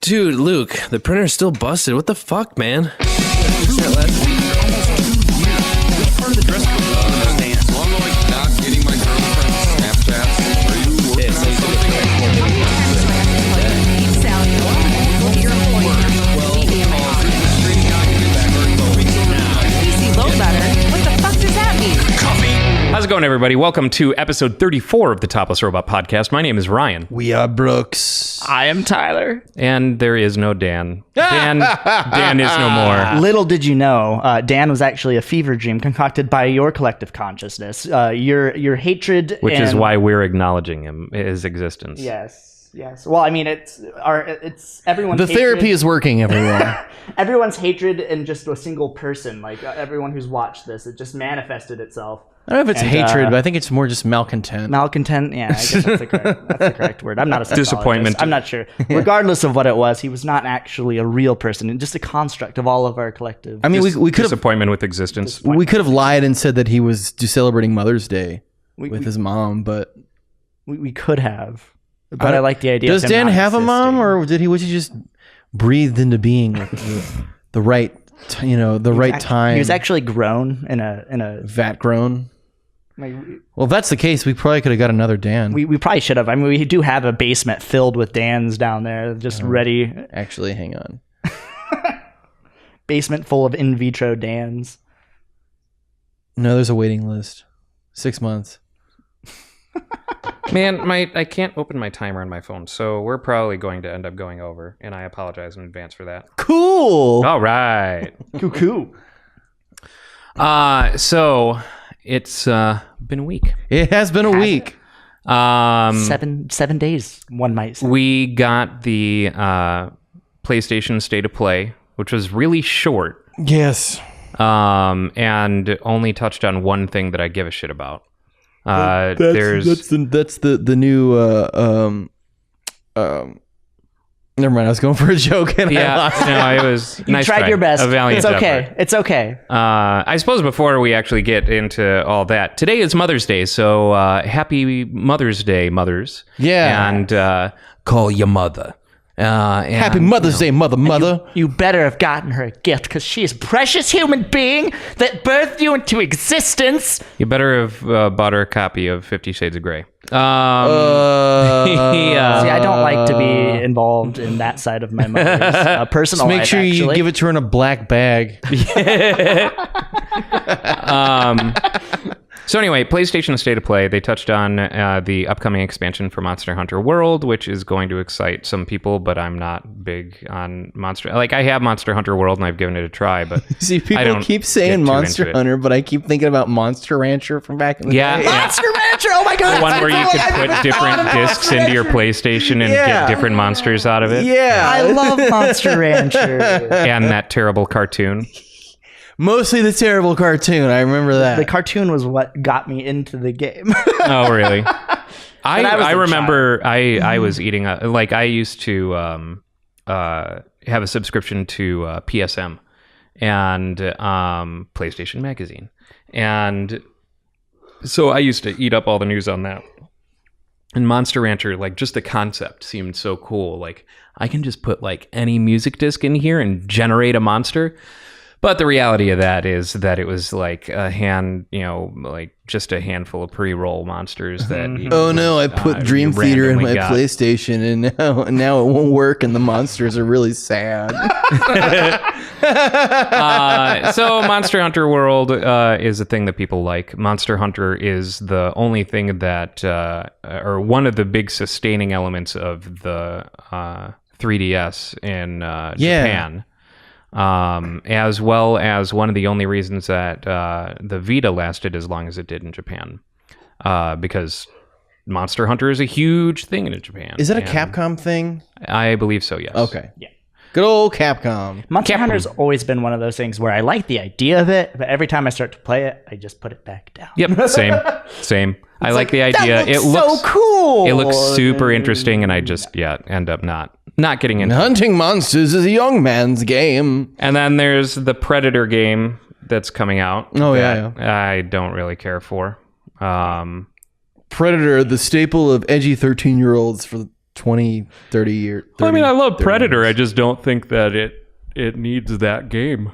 Dude, Luke, the printer's still busted. What the fuck, man? How's it going, everybody? Welcome to episode 34 of the Topless Robot podcast. My name is Ryan. We are Brooks. I am Tyler. And there is no Dan. Dan is no more. Little did you know, Dan was actually a fever dream concocted by your collective consciousness. Your hatred, Which is why we're acknowledging his existence. Yes. Well, I mean, it's everyone's. The hatred. therapy is working, everyone. Everyone's hatred in just a single person. Like everyone who's watched this, it just manifested itself. I don't know if it's hatred, but I think it's more just malcontent. Malcontent, yeah, I guess that's the correct word. I'm not a psychologist. Disappointment. I'm not sure. Regardless of what it was, he was not actually a real person, and just a construct of all of our collective. I mean, we could have Disappointment with existence. we could have lied and said that he was celebrating Mother's Day with his mom, but we could have. But I like the idea. Does of him Dan not have existing. a mom, or was he just breathed into being like the right, right time? He was actually grown in a. vat grown. Like, Well, if that's the case, we probably could have got another Dan. we probably should have. I mean, we do have a basement filled with Dans down there, just ready. Actually, hang on. Basement full of in vitro Dans. No, there's a waiting list. 6 months. Man, I can't open my timer on my phone, so we're probably going to end up going over, and I apologize in advance for that. Cool. All right. Cuckoo. So it's been a week. It has been a week. 7 days, one might say. We got the PlayStation State of Play, which was really short, Yes. and only touched on one thing that I give a shit about. That's the new never mind, I was going for a joke and I lost it. No, it was You nice tried try. your best. A valiant It's okay. effort. It's okay. I suppose before we actually get into all that, today is Mother's Day, so happy Mother's Day, mothers. Yeah. And call your mother. Happy Mother's Day, mother. You better have gotten her a gift because she is a precious human being that birthed you into existence. You better have bought her a copy of 50 Shades of Grey. See, I don't like to be involved in that side of my mother's personal Just make life, sure you actually. give it to her in a black bag. So anyway, PlayStation State of Play, they touched on the upcoming expansion for Monster Hunter World, which is going to excite some people, but I'm not big on Monster. Like, I have Monster Hunter World, and I've given it a try, but See, I people don't keep get saying too Monster into it. Hunter, but I keep thinking about Monster Rancher from back in the day. Monster Rancher! Oh my god! The one where you could put different discs into your PlayStation and get different monsters out of it. Yeah. I love Monster Rancher. And that terrible cartoon. Mostly the terrible cartoon. I remember that. The cartoon was what got me into the game. Oh, really? I a remember I was eating I used to have a subscription to PSM and PlayStation Magazine, and so I used to eat up all the news on that. And Monster Rancher, like, just the concept seemed so cool. Like, I can just put like any music disc in here and generate a monster. But the reality of that is that it was like like just a handful of pre-roll monsters that. Oh no! I put Dream Theater in my got. PlayStation, and now it won't work, and the monsters are really sad. So Monster Hunter World is a thing that people like. Monster Hunter is the only thing that, or one of the big sustaining elements of the 3DS in Japan. As well as one of the only reasons that the Vita lasted as long as it did in Japan, because Monster Hunter is a huge thing in Japan. Is that a Capcom thing? I believe so, yes. Okay. Yeah. Good old Capcom. Monster Hunter's always been one of those things where I like the idea of it, but every time I start to play it, I just put it back down. Yep, same. I like the idea. That looks so cool. It looks super interesting, and I just end up not getting into it. Hunting monsters is a young man's game. And then there's the Predator game that's coming out. Oh, that I don't really care for. Predator, the staple of edgy 13-year-olds for 20, 30 years. I mean, I love Predator. I just don't think that it needs that game.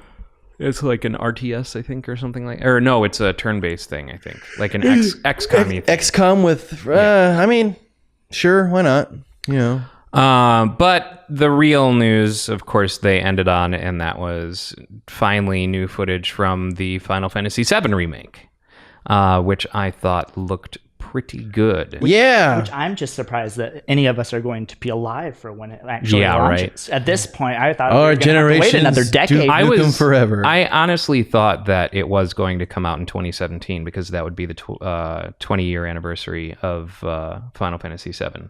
It's like an RTS, I think, or something like. Or no, it's a turn-based thing. I think, like an XCOM. XCOM with. I mean, sure, why not? You know. But the real news, of course, they ended on, and that was finally new footage from the Final Fantasy VII remake, which I thought looked pretty good. Yeah. Which I'm just surprised that any of us are going to be alive for when it actually launches. Right. At this point, I thought our generation wait another decade. I was forever. I honestly thought that it was going to come out in 2017 because that would be the 20-year anniversary of Final Fantasy VII.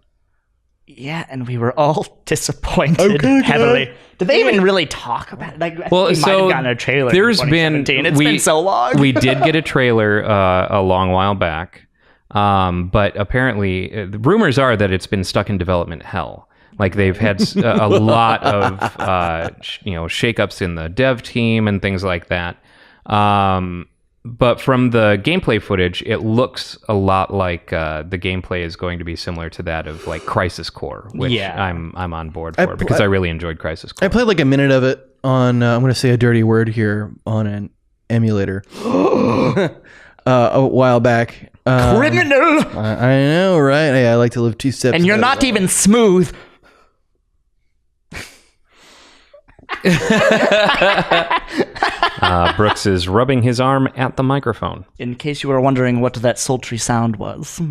Yeah, and we were all disappointed heavily. Did they even really talk about it? Like, well, we so might have gotten a trailer. There's been been so long. We did get a trailer a long while back, but apparently, the rumors are that it's been stuck in development hell. Like they've had a lot of shakeups in the dev team and things like that. But from the gameplay footage, it looks a lot like the gameplay is going to be similar to that of like Crisis Core, which I'm on board for because I really enjoyed Crisis Core. I played like a minute of it on. I'm going to say a dirty word here on an emulator a while back. Criminal. I know, right? I like to live 2 steps. And you're not even smooth. Brooks is rubbing his arm at the microphone. In case you were wondering what that sultry sound was.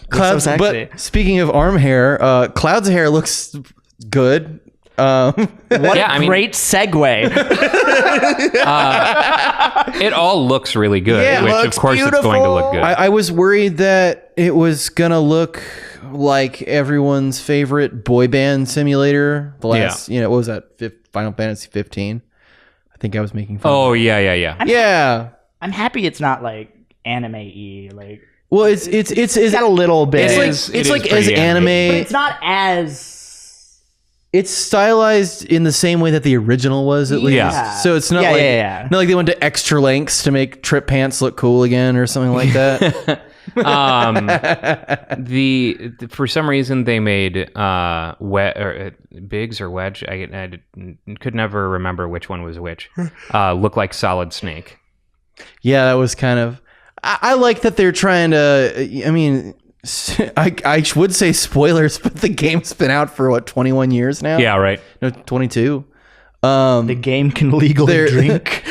Cloud's, so but speaking of arm hair, Cloud's hair looks good. What a great segue. It all looks really good, which of course it's going to look good. I was worried that it was going to look like everyone's favorite boy band simulator. The last, what was that? Final Fantasy 15. I think I was making fun. Oh, yeah. I'm happy it's not like anime-y. Like, well, it's got a little bit. It's like as anime, but it's not as. It's stylized in the same way that the original was, at least. Yeah. So it's not not like they went to extra lengths to make trip pants look cool again or something like that. For some reason they made Biggs or Wedge. I could never remember which one was which. Look like Solid Snake. Yeah, that was kind of. I like that they're trying to. I mean. I would say spoilers, but the game's been out for 21 years now? Yeah, right. No, 22. The game can legally drink.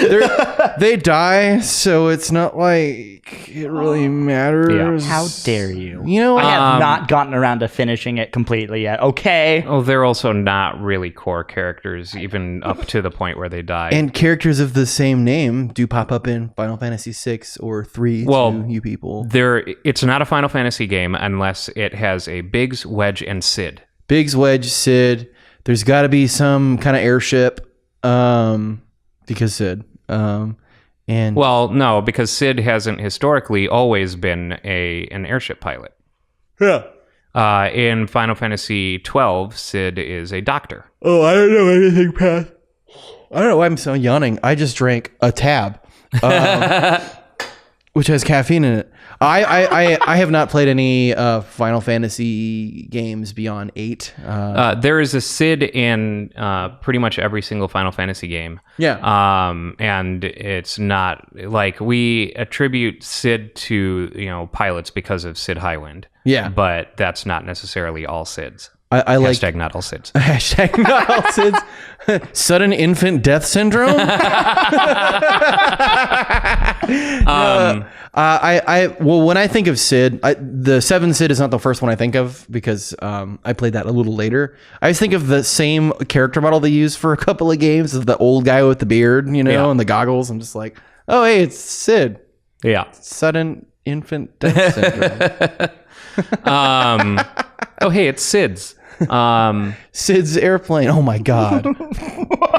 They die, so it's not like it really matters. Yeah. How dare you? You know, I have not gotten around to finishing it completely yet. Okay. Oh, they're also not really core characters, even up to the point where they die. And characters of the same name do pop up in Final Fantasy 6 or 3 to you people. It's not a Final Fantasy game unless it has a Biggs, Wedge, and Sid. Biggs, Wedge, Sid. There's got to be some kind of airship, because Sid. And no, because Sid hasn't historically always been an airship pilot. Yeah. In Final Fantasy 12, Sid is a doctor. Oh, I don't know anything past. I don't know why I'm so yawning. I just drank a tab, which has caffeine in it. I have not played any Final Fantasy games beyond 8. There is a Sid in pretty much every single Final Fantasy game. Yeah. And it's not like we attribute Sid to pilots because of Sid Highwind. Yeah. But that's not necessarily all Sids. I like hashtag not all Sids. Hashtag not all Sids. Sudden infant death syndrome. When I think of Sid, the 7 Sid is not the first one I think of because I played that a little later. I just think of the same character model they used for a couple of games, the old guy with the beard, and the goggles. I'm just like, oh hey, it's Sid. Yeah. Sudden infant death syndrome. Oh hey, it's Sid's. Sid's airplane. Oh my god.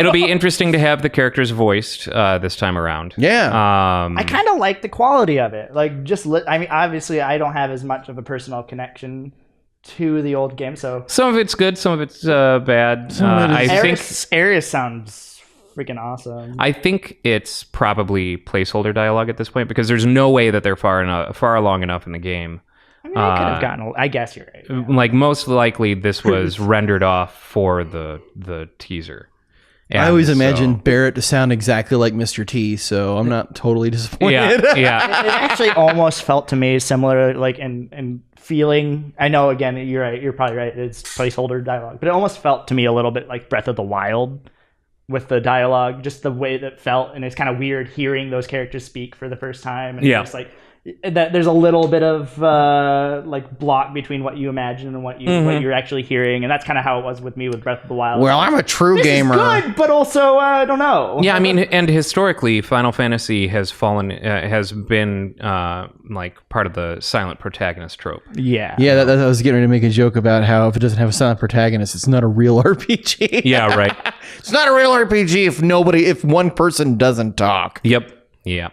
It'll be interesting to have the characters voiced this time around. Yeah. I kind of like the quality of it. Like, obviously, I don't have as much of a personal connection to the old game, so some of it's good, some of it's bad. I think Ares sounds freaking awesome. I think it's probably placeholder dialogue at this point because there's no way that they're far along enough in the game. I mean, I could have gotten. I guess you're right. Yeah. Like most likely, this was rendered off for the teaser. I always imagined Barrett to sound exactly like Mr. T, so I'm not totally disappointed. Yeah. It actually almost felt to me similar, like in feeling. I know, again, you're right. You're probably right. It's placeholder dialogue, but it almost felt to me a little bit like Breath of the Wild with the dialogue, just the way that felt, and it's kind of weird hearing those characters speak for the first time, and it's like that there's a little bit of like block between what you imagine and what you're actually hearing, and that's kind of how it was with me with Breath of the Wild. Well, I'm a true gamer. Is good, but also I don't know. Yeah, I mean, and historically, Final Fantasy has been like part of the silent protagonist trope. Yeah, that I was getting ready to make a joke about how if it doesn't have a silent protagonist, it's not a real RPG. Yeah, right. It's not a real RPG if one person doesn't talk. Yep. Yeah.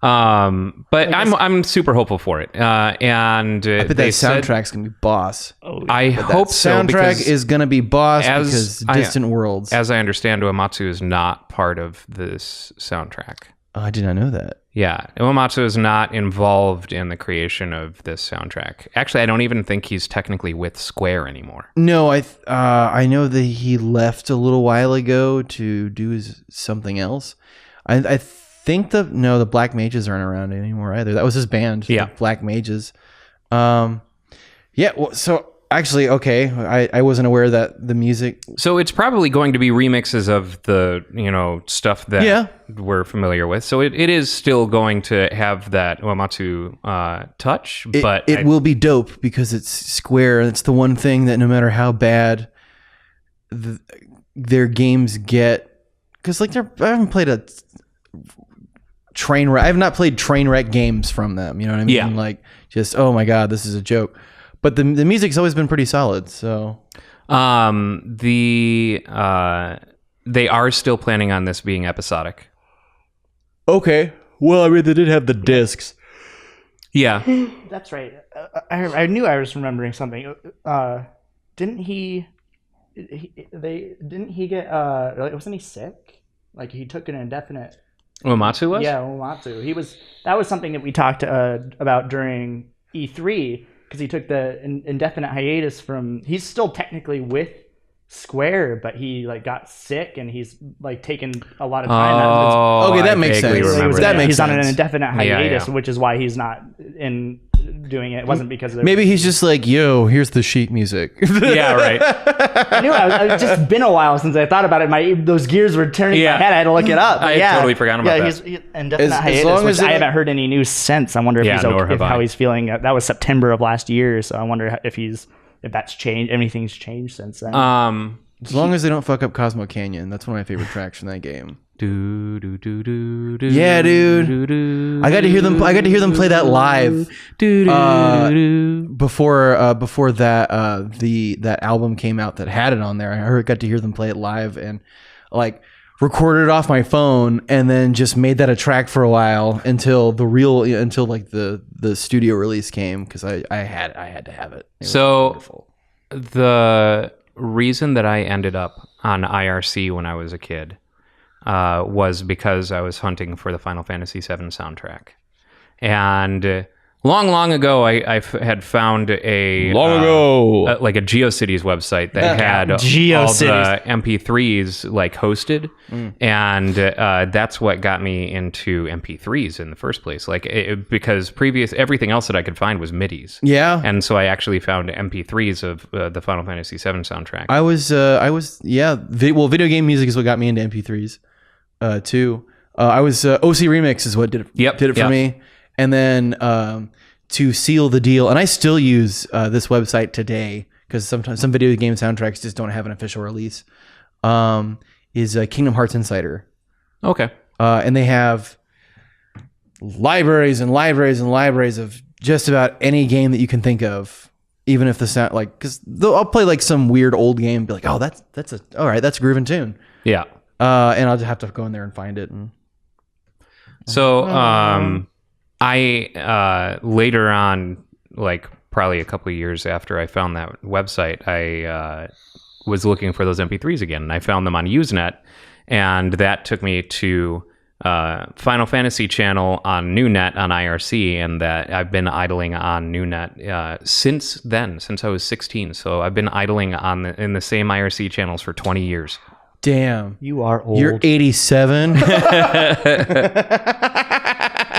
But I'm super hopeful for it. And I bet that soundtrack's gonna be boss. I hope so. Soundtrack is gonna be boss because Distant Worlds. As I understand, Uematsu is not part of this soundtrack. Oh, I did not know that. Yeah, Uematsu is not involved in the creation of this soundtrack. Actually, I don't even think he's technically with Square anymore. No, I know that he left a little while ago to do something else. I think the Black Mages aren't around anymore either. That was his band, the Black Mages. Well, so actually, okay, I wasn't aware that the music. So it's probably going to be remixes of the stuff that we're familiar with. So it is still going to have that Uematsu touch, but it will be dope because it's Square, and it's the one thing that no matter how bad their games get, because like I haven't played a I have not played train wreck games from them. You know what I mean? Yeah. Like just, oh my God, this is a joke. But the music's always been pretty solid. So, they are still planning on this being episodic. Okay. Well, I mean, they did have the discs. Yeah. That's right. I knew I was remembering something. Didn't he get wasn't he sick? Like he took an indefinite. Uematsu was? Yeah, Uematsu. That was something that we talked about during E3 because he took the indefinite hiatus from. He's still technically with Square, but he like got sick and he's like taken a lot of time. Okay, that makes sense. He's on an indefinite hiatus, which is why he's not in doing it. It wasn't because of maybe he's just like, yo, here's the sheet music. Yeah, right. I knew it's just been a while since I thought about it. Those gears were turning in my head. I had to look it up. I totally forgot about that. He's indefinite hiatus, which I haven't heard any news since. I wonder if he's okay, how he's feeling. That was September of last year, so I wonder if that's changed. Anything's changed since then. As long as they don't fuck up Cosmo Canyon, that's one of my favorite tracks from that game. Yeah, dude. I got to hear them play that live. Before that album came out that had it on there. I got to hear them play it live and like recorded it off my phone and then just made that a track for a while until the studio release came because I had to have it. So the reason that I ended up on IRC when I was a kid was because I was hunting for the Final Fantasy VII soundtrack. And long ago, I had found like a GeoCities website that had all the MP3s like hosted, and that's what got me into MP3s in the first place. Like because everything else that I could find was MIDIs. Yeah, and so I actually found MP3s of the Final Fantasy VII soundtrack. Video game music is what got me into MP3s too. I was OC Remix is what did it for me. And then to seal the deal, and I still use this website today because sometimes some video game soundtracks just don't have an official release, is Kingdom Hearts Insider. Okay. And they have libraries and libraries and libraries of just about any game that you can think of, even if the sound, like, because I'll play like some weird old game and be like, oh, that's a grooving tune. Yeah. And I'll just have to go in there and find it. So, I later on, like probably a couple of years after I found that website, I was looking for those MP3s again, and I found them on Usenet, and that took me to Final Fantasy channel on NewNet on IRC, and that I've been idling on NewNet since then, since I was 16. So I've been idling in the same IRC channels for 20 years. Damn. You are old. You're 87.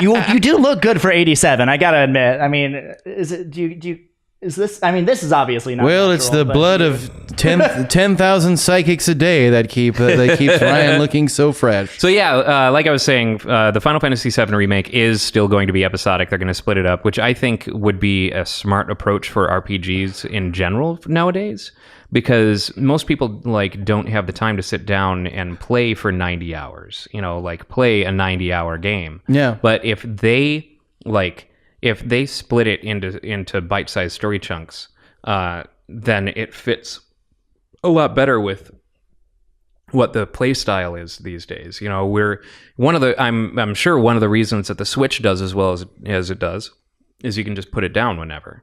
You do look good for 87. I gotta admit. I mean, is it? Do you? Is this? I mean, this is obviously not. Well, natural, it's the but blood of 10,000 psychics a day that keeps Ryan looking so fresh. So yeah, like I was saying, the Final Fantasy VII Remake is still going to be episodic. They're going to split it up, which I think would be a smart approach for RPGs in general nowadays, because most people like don't have the time to sit down and play for 90 hours. You know, like play a 90-hour game. Yeah. But if they split it into bite-sized story chunks, then it fits a lot better with what the play style is these days. You know, I'm sure one of the reasons that the Switch does as well as it does is you can just put it down whenever.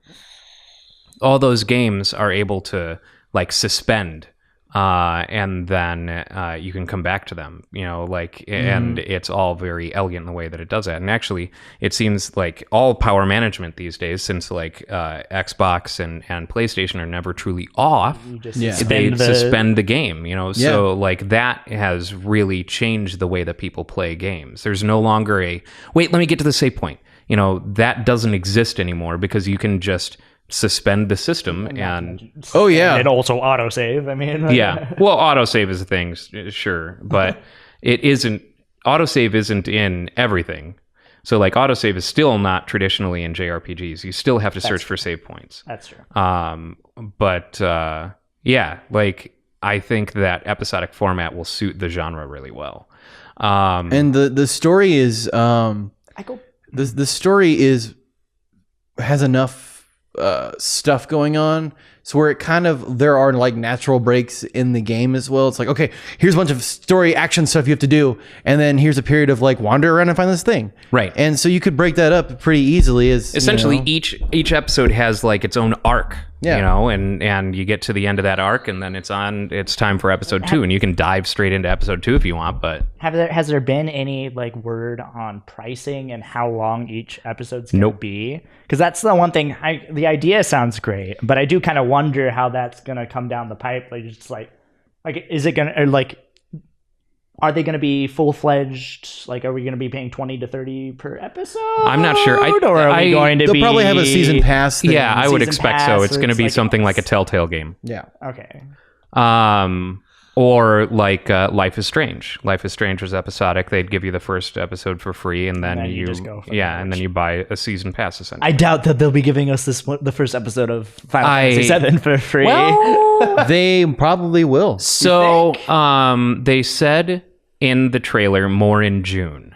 All those games are able to like suspend, and then you can come back to them, you know, like, and it's all very elegant in the way that it does that. And actually, it seems like all power management these days, since like Xbox and PlayStation are never truly off, they suspend the game, you know. So like that has really changed the way that people play games. There's no longer wait, let me get to the save point. You know, that doesn't exist anymore because you can just suspend the system and and also autosave. I mean, yeah, well, autosave is a thing, sure, but autosave isn't in everything. So like autosave is still not traditionally in JRPGs. You still have to search for save points. That's true. But yeah, like I think that episodic format will suit the genre really well. And the story is the story has enough stuff going on, so where it kind of, there are like natural breaks in the game as well. It's like, okay, here's a bunch of story action stuff you have to do, and then here's a period of like wander around and find this thing, right? And so you could break that up pretty easily. As essentially, you know, each episode has like its own arc, yeah. You know, and you get to the end of that arc, and then it's time for episode 2, and you can dive straight into episode 2 if you want. But has there been any like word on pricing and how long each episode's going to be? Because that's the one thing. The idea sounds great, but I do kind of wonder how that's going to come down the pipe. Like, just like is it going to, like, are they going to be full-fledged? Like, are we going to be paying 20 to 30 per episode? I'm not sure. Or are we going to they'll probably have a season pass thing. Yeah, I would expect so. It's going to be like something like a Telltale game. Yeah. Okay. Or like Life is Strange. Life is Strange was episodic. They'd give you the first episode for free, and then you just go for and then you buy a season pass. Essentially, I doubt that they'll be giving us the first episode of Final Fantasy VII for free. Well, they probably will. So, they said in the trailer more in June,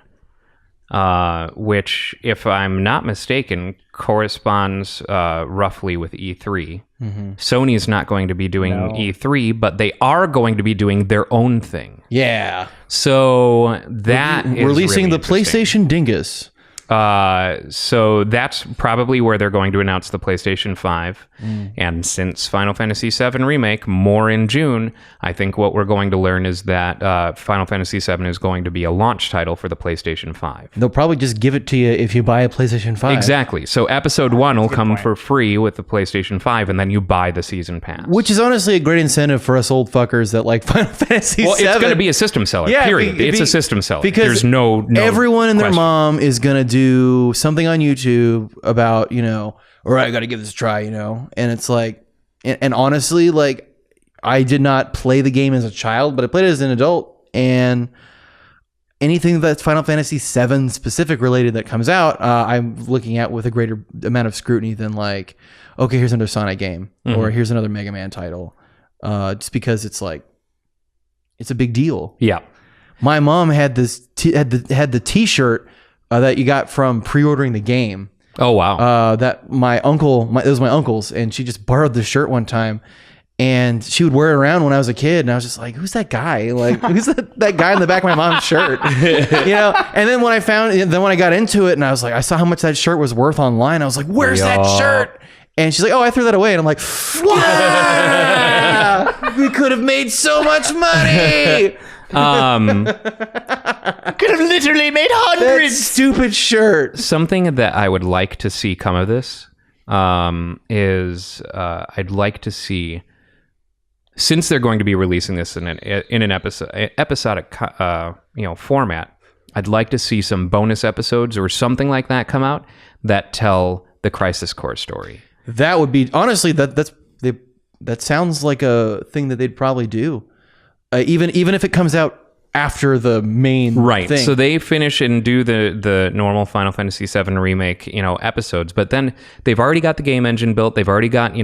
which, if I'm not mistaken, corresponds roughly with E3. Mm-hmm. Sony's not going to be doing E3, but they are going to be doing their own thing. Yeah. So that is releasing really the PlayStation Dingus. So that's probably where they're going to announce the PlayStation 5. And since Final Fantasy VII Remake, more in June, I think what we're going to learn is that Final Fantasy VII is going to be a launch title for the PlayStation 5. They'll probably just give it to you if you buy a PlayStation 5. Exactly. So episode 1 will come for free with the PlayStation 5, and then you buy the season pass. Which is honestly a great incentive for us old fuckers that like Final Fantasy VII. Well, it's going to be a system seller, period. It's a system seller. Because there's no everyone and their question. mom is going to do something on YouTube about, you know, all right, I got to give this a try, you know? And it's like, and honestly, like, I did not play the game as a child, but I played it as an adult, and anything that's Final Fantasy VII specific related that comes out, I'm looking at with a greater amount of scrutiny than like, okay, here's another Sonic game, or here's another Mega Man title, just because it's like, it's a big deal. Yeah. My mom had this had the T-shirt that you got from pre-ordering the game. Oh wow! That it was my uncle's, and she just borrowed the shirt one time, and she would wear it around when I was a kid, and I was just like, "Who's that guy? Like, who's that guy in the back of my mom's shirt?" You know. And then when I got into it, and I was like, I saw how much that shirt was worth online. I was like, "Where's that shirt?" And she's like, "Oh, I threw that away." And I'm like, "Wow, we could have made so much money." Could have literally made That hundreds. stupid shirt. Something that I would like to see come of this is I'd like to see, since they're going to be releasing this in an episodic format, I'd like to see some bonus episodes or something like that come out that tell the Crisis Core story. That would be honestly that sounds like a thing that they'd probably do, even if it comes out after the main thing. So they finish and do the normal Final Fantasy VII remake episodes, but then they've already got the game engine built. They've already got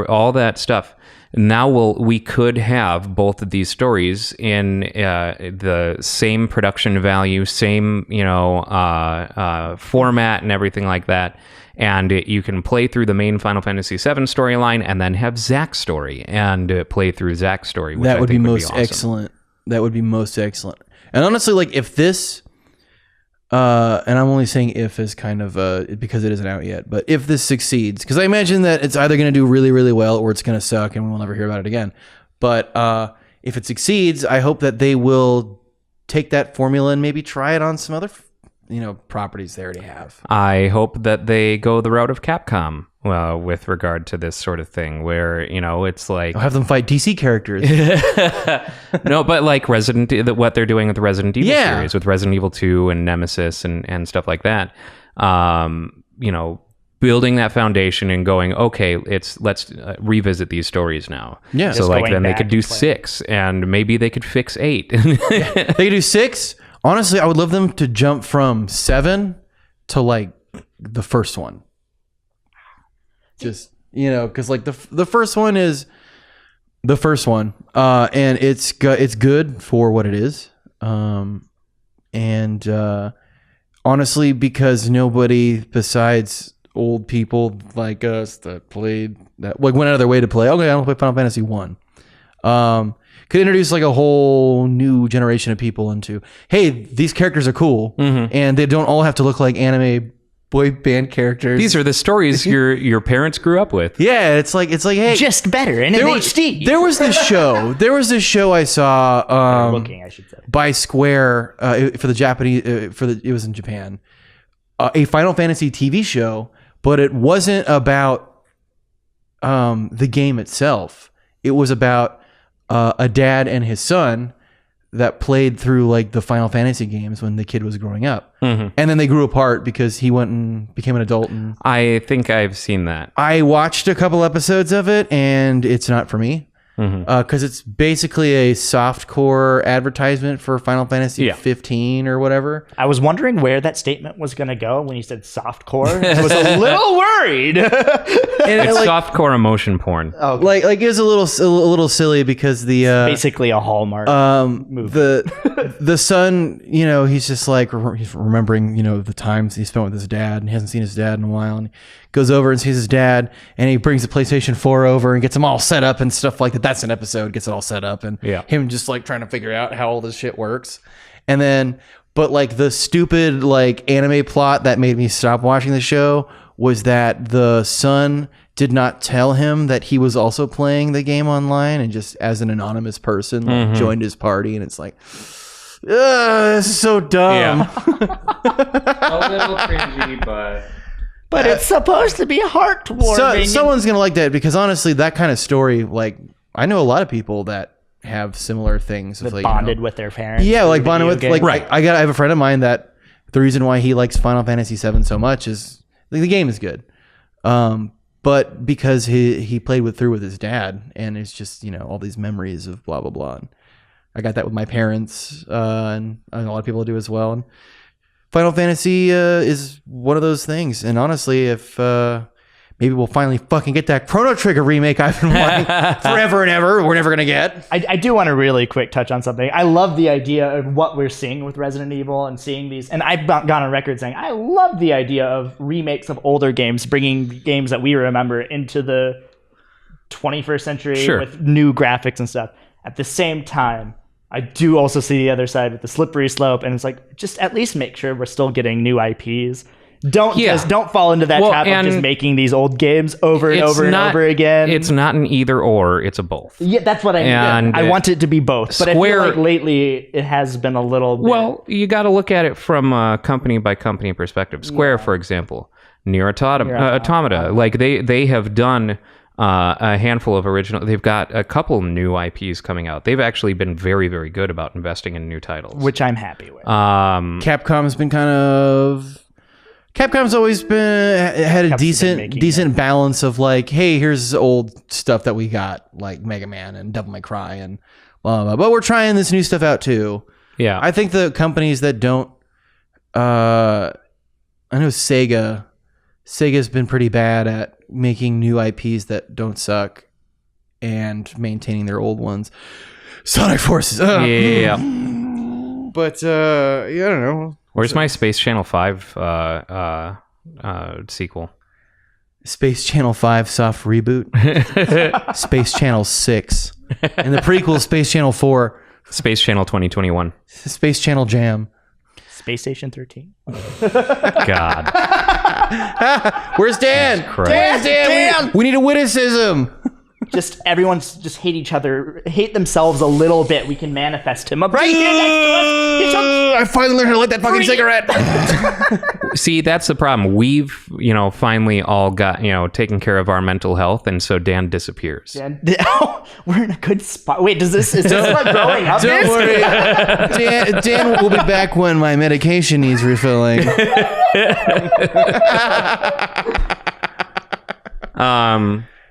all that stuff. Now we could have both of these stories in the same production value, same format and everything like that. And you can play through the main Final Fantasy VII storyline and then have Zack's story and play through Zack's story. Which that would be awesome. excellent. That would be most excellent. And honestly, like if this, and I'm only saying if as kind of because it isn't out yet, but if this succeeds, because I imagine that it's either going to do really, really well or it's going to suck and we'll never hear about it again. But if it succeeds, I hope that they will take that formula and maybe try it on some other properties they already have. I hope that they go the route of Capcom with regard to this sort of thing, where it's like I'll have them fight DC characters. No, but like what they're doing with the Resident Evil series, with Resident Evil 2 and Nemesis and stuff like that. Building that foundation and going, okay, let's revisit these stories now. Yeah. So like then they could do 6, and maybe they could fix 8. They could do 6. Honestly, I would love them to jump from 7 to like the first one. Just because like the first one is the first one, and it's good for what it is, and honestly, because nobody besides old people like us that played that went out of their way to play. Okay, I don't play Final Fantasy 1. Could introduce like a whole new generation of people into, hey, these characters are cool, and they don't all have to look like anime boy band characters. These are the stories your parents grew up with. Yeah, it's like hey, just better in HD. There was this show I saw Looking, I should say, by Square for the Japanese it was in Japan, a Final Fantasy TV show, but it wasn't about the game itself. It was about a dad and his son that played through like the Final Fantasy games when the kid was growing up. And then they grew apart because he went and became an adult. And I think I've seen that. I watched a couple episodes of it, and it's not for me. Because it's basically a softcore advertisement for Final Fantasy 15 or whatever. I was wondering where that statement was going to go when you said softcore. I was a little worried. It's softcore emotion porn. Oh, like it was a little silly because the basically a Hallmark movie. the son, he's just like he's remembering the times he spent with his dad, and he hasn't seen his dad in a while, and he goes over and sees his dad, and he brings the PlayStation 4 over and gets them all set up and stuff like that. That's an episode, gets it all set up, and him just like trying to figure out how all this shit works. And then, but like the stupid like anime plot that made me stop watching the show was that the son did not tell him that he was also playing the game online, and just as an anonymous person like, joined his party, and it's like, this is so dumb. A little cringy, but it's supposed to be heartwarming. Someone's gonna like that, because honestly, that kind of story, like I know a lot of people that have similar things. That like, bonded with their parents. Yeah, like bonded with games. like I have a friend of mine that the reason why he likes Final Fantasy VII so much is like, the game is good, but because he played through with his dad, and it's just all these memories of blah blah blah. And I got that with my parents, and a lot of people do as well. And Final Fantasy is one of those things. And honestly, if maybe we'll finally fucking get that Chrono Trigger remake I've been wanting forever and ever, we're never going to get. I do want to really quick touch on something. I love the idea of what we're seeing with Resident Evil and seeing these. And I've gone on record saying I love the idea of remakes of older games, bringing games that we remember into the 21st century with new graphics and stuff. At the same time, I do also see the other side with the slippery slope, and it's like, just at least make sure we're still getting new IPs. Don't fall into that trap of just making these old games over and over and over again. It's not an either or, it's a both. Yeah, that's what I mean. And I want it to be both, but I feel like lately it has been a little bit. Well, you got to look at it from a company by company perspective. Square, for example, Nier Automata, like they have done a handful of original. They've got a couple new IPs coming out. They've actually been very, very good about investing in new titles, which I'm happy with. Capcom's been Capcom's always had a decent balance of like, hey, here's old stuff that we got, like Mega Man and Devil May Cry and blah, blah, blah. But we're trying this new stuff out too. Yeah, I think the companies that don't, I know Sega's been pretty bad at making new IPs that don't suck and maintaining their old ones. Sonic Forces. Yeah. But I don't know. Where's my Space Channel 5 sequel? Space Channel 5 soft reboot. Space Channel 6. And the prequel, Space Channel 4. Space Channel 2021. Space Channel Jam. Space Station 13. God. Where's Dan? Where's Dan? We need a witticism. Just everyone's just hate each other, hate themselves a little bit. We can manifest him up right here next to us. I finally learned how to light that fucking cigarette. See, that's the problem. We've, finally all got, taken care of our mental health, and so Dan disappears. We're in a good spot. Wait, is this what growing up Don't is? worry. Dan will be back when my medication needs refilling.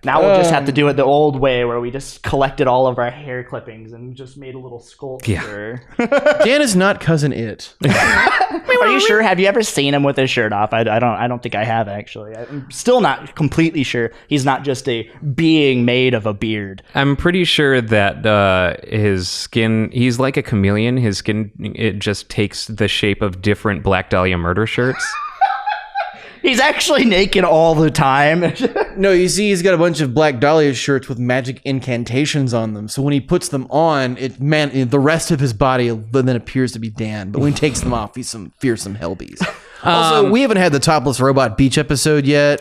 Now we'll just have to do it the old way, where we just collected all of our hair clippings and just made a little sculpture. Yeah. Dan is not Cousin It. Are you sure? Have you ever seen him with his shirt off? I don't think I have, actually. I'm still not completely sure he's not just a being made of a beard. I'm pretty sure that his skin, he's like a chameleon. His skin, it just takes the shape of different Black Dahlia murder shirts. He's actually naked all the time. No, you see, he's got a bunch of Black Dahlia shirts with magic incantations on them. So when he puts them on, the rest of his body then appears to be Dan. But when he takes them off, he's some fearsome hellbeast. Also, we haven't had the Topless Robot beach episode yet.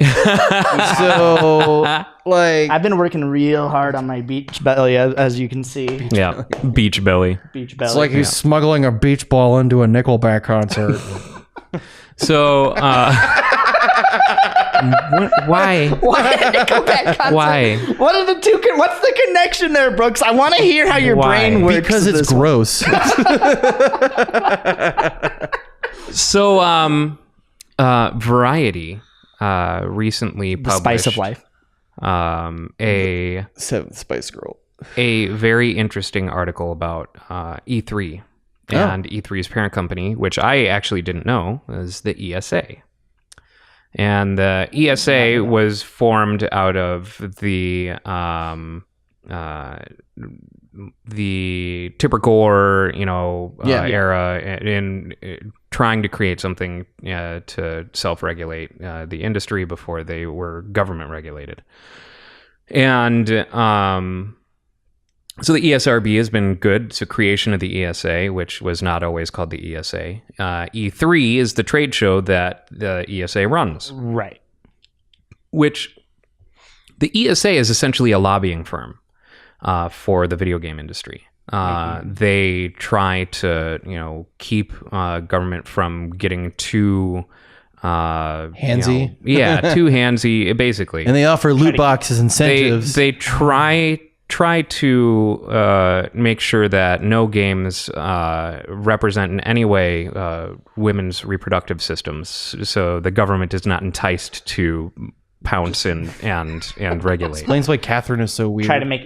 So, I've been working real hard on my beach belly, as you can see. Yeah, beach belly. Beach belly. It's like he's smuggling a beach ball into a Nickelback concert. So, why? Why Nickelback concert? Why? What are the two? What's the connection there, Brooks? I want to hear how your brain works. Because it's gross. So, Variety recently published The Spice of Life. Seventh Spice Girl. A very interesting article about E3 and E3's parent company, which I actually didn't know, is the ESA. And the ESA was formed out of the Tipper Gore, era in trying to create something to self-regulate the industry before they were government regulated. And so the ESRB has been good. So creation of the ESA, which was not always called the ESA. E3 is the trade show that the ESA runs. Right. Which the ESA is essentially a lobbying firm for the video game industry. They try to, keep government from getting too handsy. Too handsy, basically. And they offer loot boxes, incentives. They try to make sure that no games represent in any way women's reproductive systems, so the government is not enticed to pounce and regulate. Explains why Catherine is so weird. Trying to make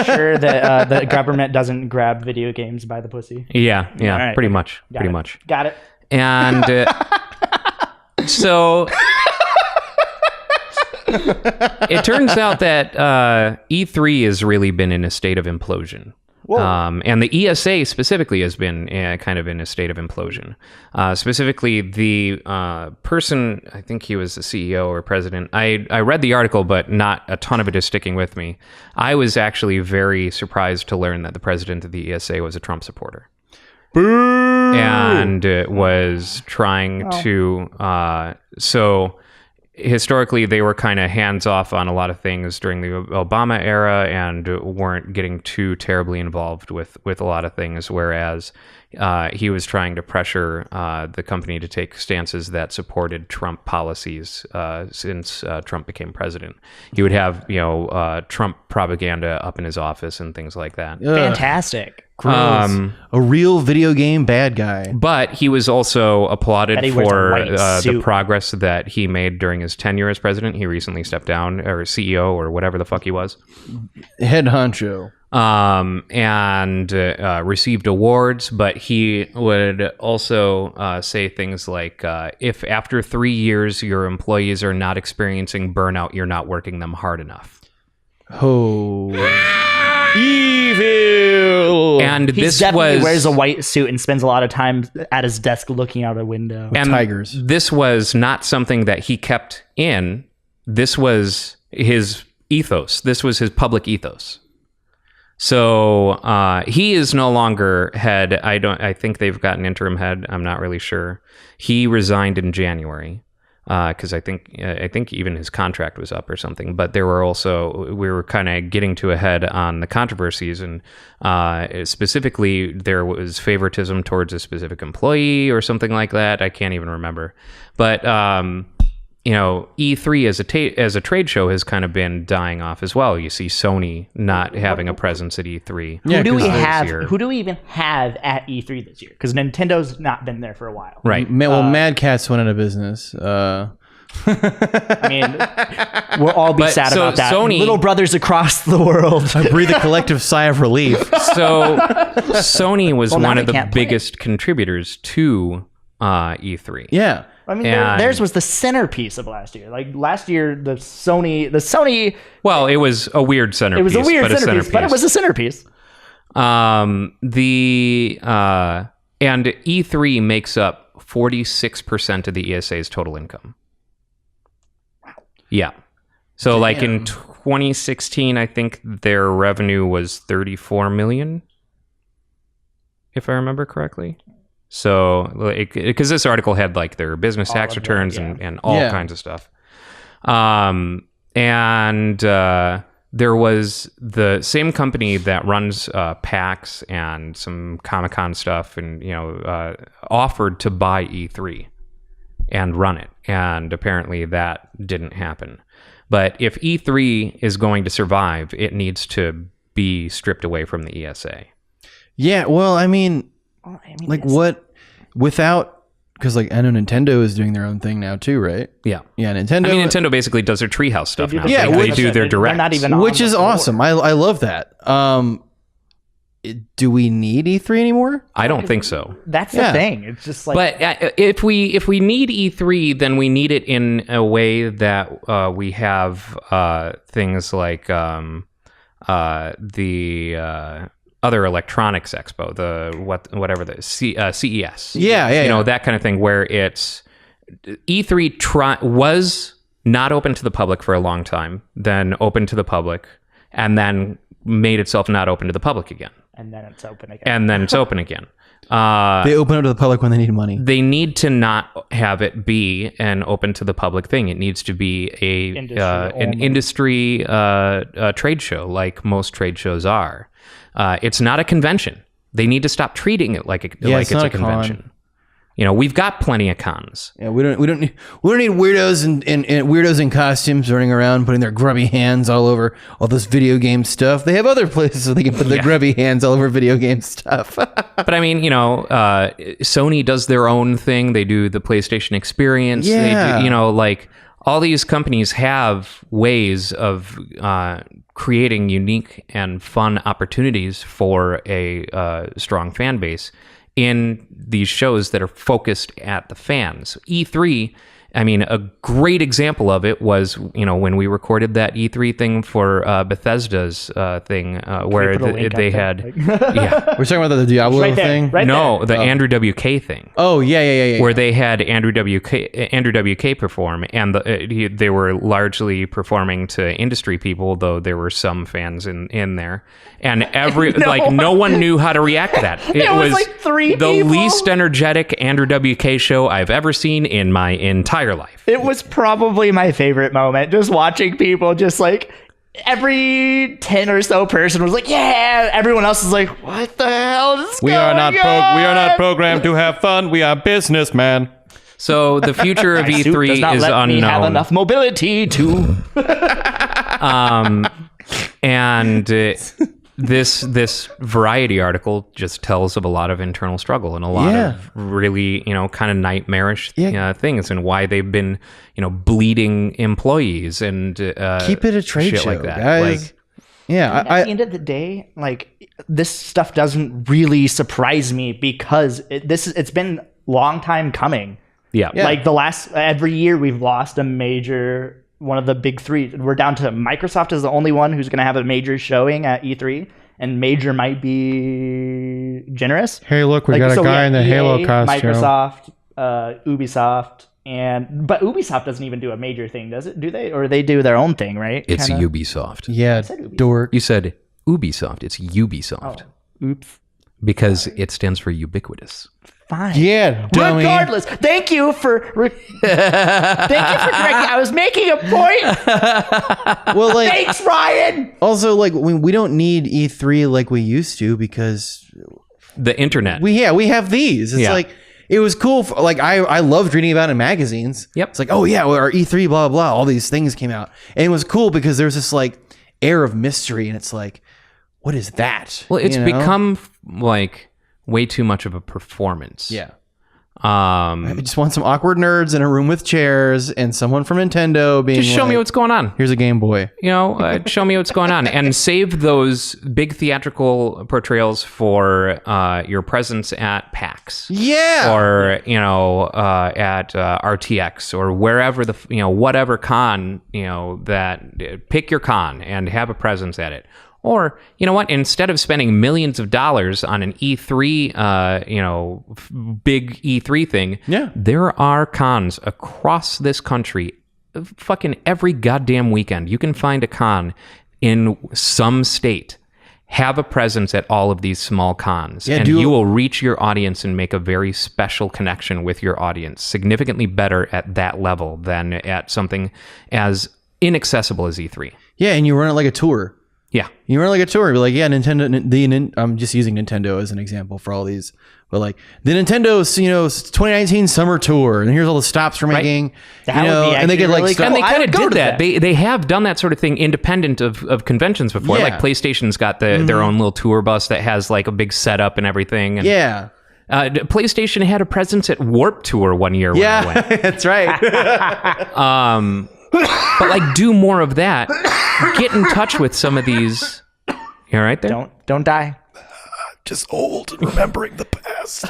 sure that the government doesn't grab video games by the pussy. Yeah, right, pretty much. Got it. And so it turns out that E3 has really been in a state of implosion. And the ESA specifically has been kind of in a state of implosion. Specifically, the person, I think he was the CEO or president. I read the article, but not a ton of it is sticking with me. I was actually very surprised to learn that the president of the ESA was a Trump supporter. Boo! and was trying to. So historically, they were kind of hands off on a lot of things during the Obama era and weren't getting too terribly involved with a lot of things, whereas he was trying to pressure the company to take stances that supported Trump policies since Trump became president. He would have, Trump propaganda up in his office and things like that. Fantastic. A real video game bad guy. But he was also applauded Bet he wears a for white the suit. progress that he made during his tenure as president. He recently stepped down, or CEO, or whatever the fuck he was. Head honcho. And received awards, but he would also say things like, if after 3 years your employees are not experiencing burnout, you're not working them hard enough. Oh. Evil. And He this definitely wears a white suit and spends a lot of time at his desk looking out a window. and tigers. This was not something that he kept in. This was his ethos. This was his public ethos. So he is no longer head. I think they've got an interim head. I'm not really sure. He resigned in January because I think even his contract was up or something. But we were kind of getting to a head on the controversies, and specifically there was favoritism towards a specific employee or something like that. I can't even remember. But E3 as a trade show has kind of been dying off as well. You see Sony not having a presence at E3. Yeah, Who do we 'cause have? year. Who do we even have at E3 this year? Because Nintendo's not been there for a while. Right. Mad Catz went out of business. I mean, we'll all be But sad so about that. Sony- Little brothers across the world. Breathe a collective sigh of relief. So Sony was Well, now one they of the can't play it. biggest contributors to E3. Yeah. I mean, And- theirs was the centerpiece of last year. Like last year, the Sony, Well, it was a weird centerpiece. it was a weird but centerpiece, but it was a centerpiece. And E3 makes up 46% of the ESA's total income. Yeah. So like in 2016, I think their revenue was 34 million, if I remember correctly. So, because this article had like their business tax of that, returns yeah. and all Yeah. kinds of stuff. There was the same company that runs PAX and some Comic-Con stuff, and offered to buy E3 and run it, and apparently that didn't happen. But if E3 is going to survive, it needs to be stripped away from the ESA. Yeah, well, I mean, like it's- what without, because like I know Nintendo is doing their own thing now too, right? Yeah. Yeah, Nintendo. I mean, Nintendo basically does their Treehouse stuff now. Yeah, they which- do their They're direct. not even on which is the floor. awesome. I love that. Do we need E3 anymore? I don't think so. That's Yeah. the thing. It's just like But if we need E3, then we need it in a way that we have things like the other electronics expo, CES. Yeah. That kind of thing, where it's E3 was not open to the public for a long time, then open to the public, and then made itself not open to the public again, and then it's open again. and then it's open again. They open it to the public when they need money. They need to not have it be an open to the public thing. It needs to be an industry trade show, like most trade shows are. It's not a convention. They need to stop treating it like it's not a a con. convention. We've got plenty of cons. Yeah, we don't need weirdos and weirdos in costumes running around putting their grubby hands all over all this video game stuff. They have other places where they can put their grubby hands all over video game stuff. But I mean, Sony does their own thing. They do the PlayStation Experience. Yeah. They do, like all these companies have ways of creating unique and fun opportunities for a strong fan base in these shows that are focused at the fans. E3 I mean, a great example of it was, when we recorded that E3 thing for Bethesda's thing, where put a link they up had, there? yeah, We're talking about the Diablo Right there, thing. right no, there. the Andrew WK thing. Oh yeah. Where they had Andrew WK perform, and they were largely performing to industry people, though there were some fans in there, and no one knew how to react to that. It was like three the people. least energetic Andrew WK show I've ever seen in my entire life. It was probably my favorite moment, just watching people just like every 10 or so person was like, yeah. Everyone else is like, what the hell is We going are not on? programmed to have fun. We are businessmen. So the future of Suit E3 does not is let me have unknown. enough mobility to. This Variety article just tells of a lot of internal struggle and a lot of really, kind of nightmarish things, and why they've been, bleeding employees and Keep it a trade shit show, like that. guys. At the end of the day, like, this stuff doesn't really surprise me because it's been a long time coming. Yeah. Like every year we've lost a major, one of the big three. We're down to Microsoft is the only one who's going to have a major showing at E3, and major might be generous. Hey, look, we got a guy in the Halo costume. Microsoft, Ubisoft, but Ubisoft doesn't even do a major thing, does it? Do they? Or they do their own thing, right? It's Kinda? Ubisoft. Yeah, Ubisoft. dork. You said Ubisoft. It's Ubisoft. Oops. Because it stands for ubiquitous. Fine. Yeah, dummy. Regardless, thank you for correcting. I was making a point. Well, like, Thanks, Ryan. also, like, we don't need E3 like we used to because The internet. we have these. It's Yeah. like it was cool. I loved reading about it in magazines. Yep. It's like, oh yeah, well, our E3 blah blah. All these things came out, and it was cool because there's this like air of mystery, and it's like, what is that? Well, it's You know? become like way too much of a performance. Yeah. I Um, just want some awkward nerds in a room with chairs and someone from Nintendo being just show me like, what's going on. here's a Game Boy. Show me what's going on, and save those big theatrical portrayals for your presence at PAX. Yeah. Or at RTX or wherever whatever con that pick your con and have a presence at it. Or you know what? Instead of spending millions of dollars on an E3, big E3 thing, there are cons across this country, fucking every goddamn weekend. You can find a con in some state. Have a presence at all of these small cons, and you will reach your audience and make a very special connection with your audience, significantly better at that level than at something as inaccessible as E3. Yeah, and you run it like a tour. Yeah. You run it like a tour. Be like, yeah, Nintendo. I'm just using Nintendo as an example for all these, but like the Nintendo's 2019 summer tour, and here's all the stops we're making. That would be and they get actually like really And they I kind would of go did to that. that. They have done that sort of thing independent of conventions before. Yeah. Like PlayStation's got their own little tour bus that has like a big setup and everything. And, yeah. PlayStation had a presence at Warp Tour one year when I went. Yeah, that's right. But like, do more of that. Get in touch with some of these. You all right there? Don't die. Just old and remembering the past.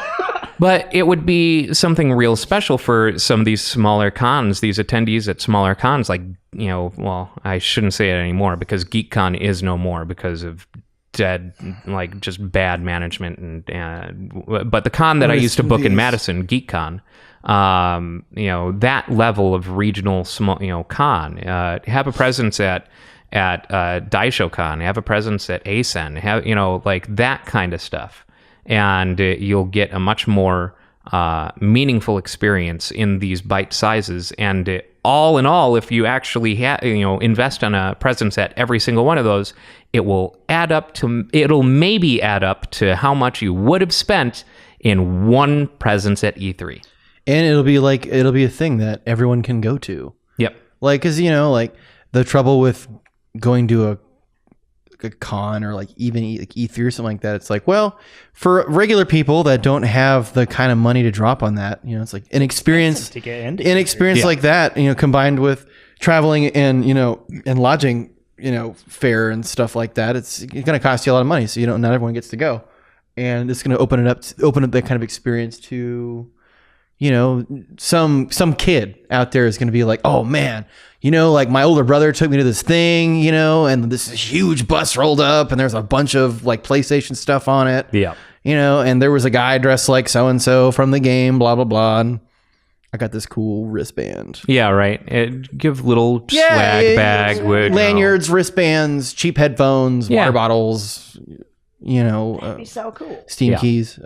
But it would be something real special for some of these smaller cons, these attendees at smaller cons. Like, well, I shouldn't say it anymore because GeekCon is no more because of dead, like just bad management. But the con that I used to book in Madison, GeekCon, that level of regional small, con, have a presence at DaishoCon, have a presence at ASEN, have like that kind of stuff, and you'll get a much more meaningful experience in these bite sizes. And all in all, if you actually invest on a presence at every single one of those, it'll maybe add up to how much you would have spent in one presence at E3. And it'll be a thing that everyone can go to. Yep. Like, cause like the trouble with going to a con or like even E3 or something like that, it's like, well, for regular people that don't have the kind of money to drop on that, it's like an experience To get into like that, combined with traveling and and lodging, fare and stuff like that, it's going to cost you a lot of money. So not everyone gets to go, and it's going to open up that kind of experience to you know, some kid out there is going to be like, oh man, you know, like my older brother took me to this thing, you know, and this huge bus rolled up and there's a bunch of like PlayStation stuff on it. Yeah. You know, and there was a guy dressed like so-and-so from the game, blah, blah, blah. And I got this cool wristband. Yeah, right. Give little swag bag with lanyards, wristbands, cheap headphones, Yeah. water bottles, you know, That'd be so cool. Steam Yeah. keys.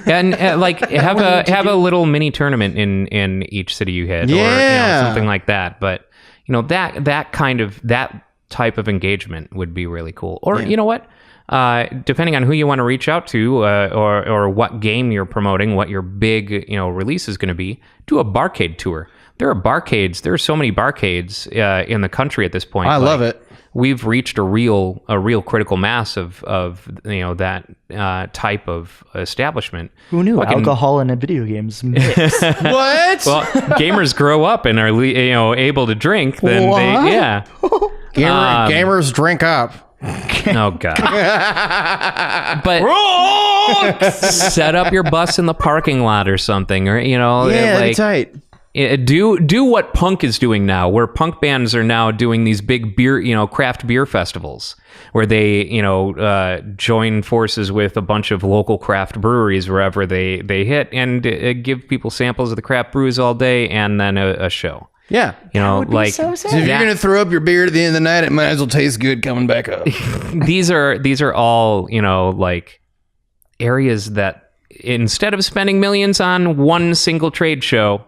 and like have a little mini tournament in each city you hit, or you know, Yeah. something like that. But you know that type of engagement would be really cool. Or you know what? Depending on who you want to reach out to, or what game you're promoting, what your big release is going to be, do a barcade tour. There are barcades. There are so many barcades in the country at this point. I love it. We've reached a real critical mass of that type of establishment. Who knew Fucking- alcohol and video games mix? What? Well, gamers grow up and are able to drink. Then What? they yeah. Gamers drink up. Oh god. But set up your bus in the parking lot or something, or Yeah, like that's tight. do what punk is doing now, where punk bands are now doing these big beer, craft beer festivals, where they, join forces with a bunch of local craft breweries wherever they hit, and give people samples of the craft brews all day, and then a show. Yeah. would be Like so sick. So if you're gonna throw up your beer at the end of the night, it might as well taste good coming back up. these are all like areas that instead of spending millions on one single trade show,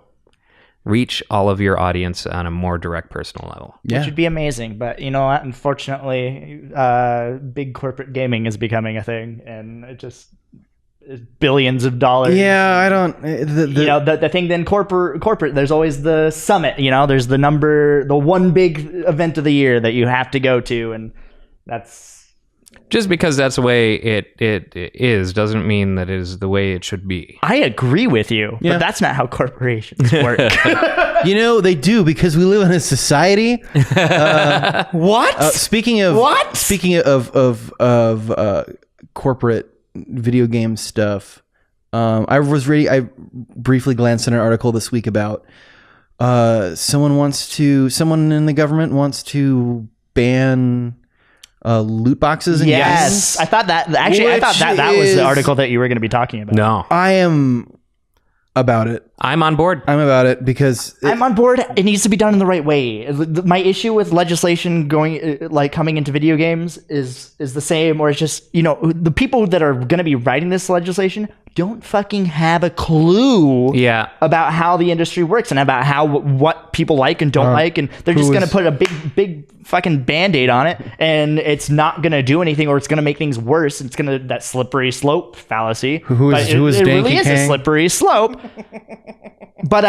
reach all of your audience on a more direct personal level. Yeah. Which would be amazing. But you know what? Unfortunately, big corporate gaming is becoming a thing, and it just is billions of dollars. Yeah, I don't. The thing then corporate. There's always the summit. There's the one big event of the year that you have to go to, and that's. Just because that's the way it is doesn't mean that it is the way it should be. I agree with you, Yeah. but that's not how corporations work. They do, because we live in a society. What? Speaking of What? Speaking of corporate video game stuff, I briefly glanced at an article this week about someone in the government wants to ban loot boxes and Yes, games. I thought that. Actually, I thought that was the article that you were going to be talking about. No, I am about it. I'm on board. I'm about it because I'm on board. It needs to be done in the right way. My issue with legislation coming into video games is the same, or it's just the people that are going to be writing this legislation don't fucking have a clue Yeah. about how the industry works and about what people like and don't like, and they're just going to put a big fucking band-aid on it, and it's not going to do anything, or it's going to make things worse. It's going to that slippery slope fallacy. Who is it really Danky is a Kang? slippery slope. But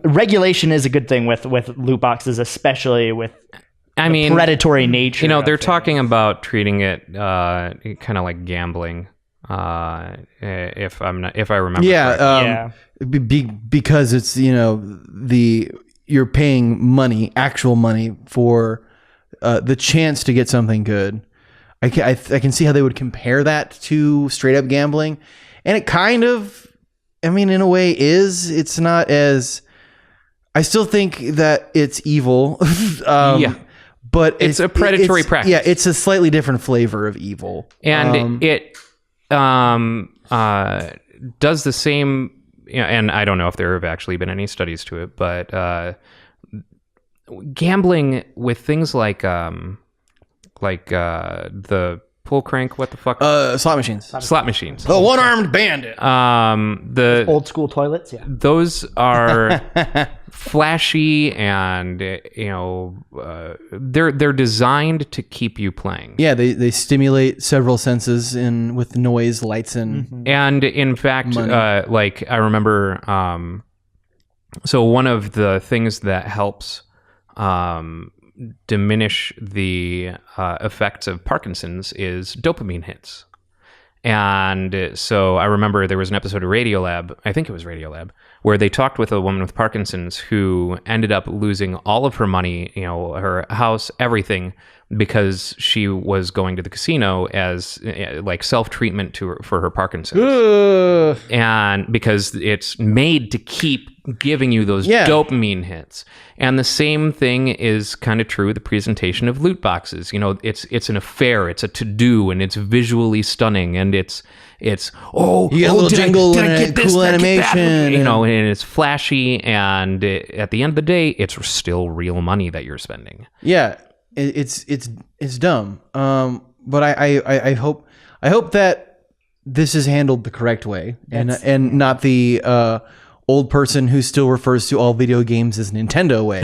regulation is a good thing with loot boxes, especially with predatory nature. They're talking about treating it kind of like gambling. If I remember. yeah, correctly. because it's you're paying actual money for the chance to get something good. I can see how they would compare that to straight up gambling, and it kind of, in a way is. It's not as. I still think that it's evil. Yeah. But It's a predatory practice. Yeah, it's a slightly different flavor of evil. And it does the same, and I don't know if there have actually been any studies to it, but gambling with things like the pull crank, what the fuck? Slot machines. Slot machines. The one-armed bandit. The old school toilets. Yeah. those are flashy, and they're designed to keep you playing. Yeah, they stimulate several senses with noise, lights, and And in fact, Money. I remember, so one of the things that helps diminish the effects of Parkinson's is dopamine hits. And so I remember there was an episode of Radiolab, I think it was Radiolab, where they talked with a woman with Parkinson's who ended up losing all of her money, her house, everything, because she was going to the casino as like self-treatment for her Parkinson's. Ugh. And because it's made to keep giving you those dopamine hits. And the same thing is kind of true with the presentation of loot boxes. It's an affair, it's a to-do, and it's visually stunning, and it's you get a little jingle did I and get a cool animation, and it's flashy, and at the end of the day, it's still real money that you're spending. Yeah, it's dumb. But I hope that this is handled the correct way, and not the old person who still refers to all video games as Nintendo way.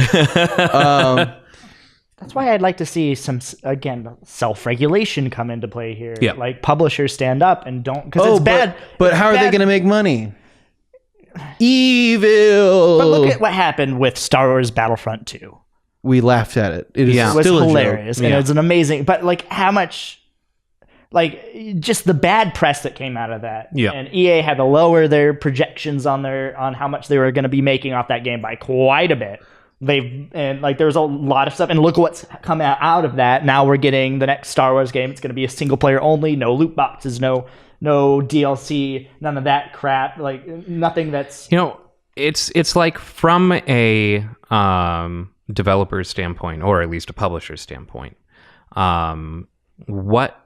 That's why I'd like to see some, again, self-regulation come into play here. Yeah. Like publishers stand up and don't, because it's bad. But how are they going to make money? Evil. But look at what happened with Star Wars Battlefront 2. We laughed at it. It is was still hilarious, a joke. and it's an amazing. But like, how much? Like, just the bad press that came out of that. Yeah. And EA had to lower their projections on how much they were going to be making off that game by quite a bit. There was a lot of stuff, and look what's come out of that. Now we're getting the next Star Wars game. It's going to be a single player only, no loot boxes, no DLC, none of that crap. Like nothing that's it's like from a developer's standpoint, or at least a publisher's standpoint. What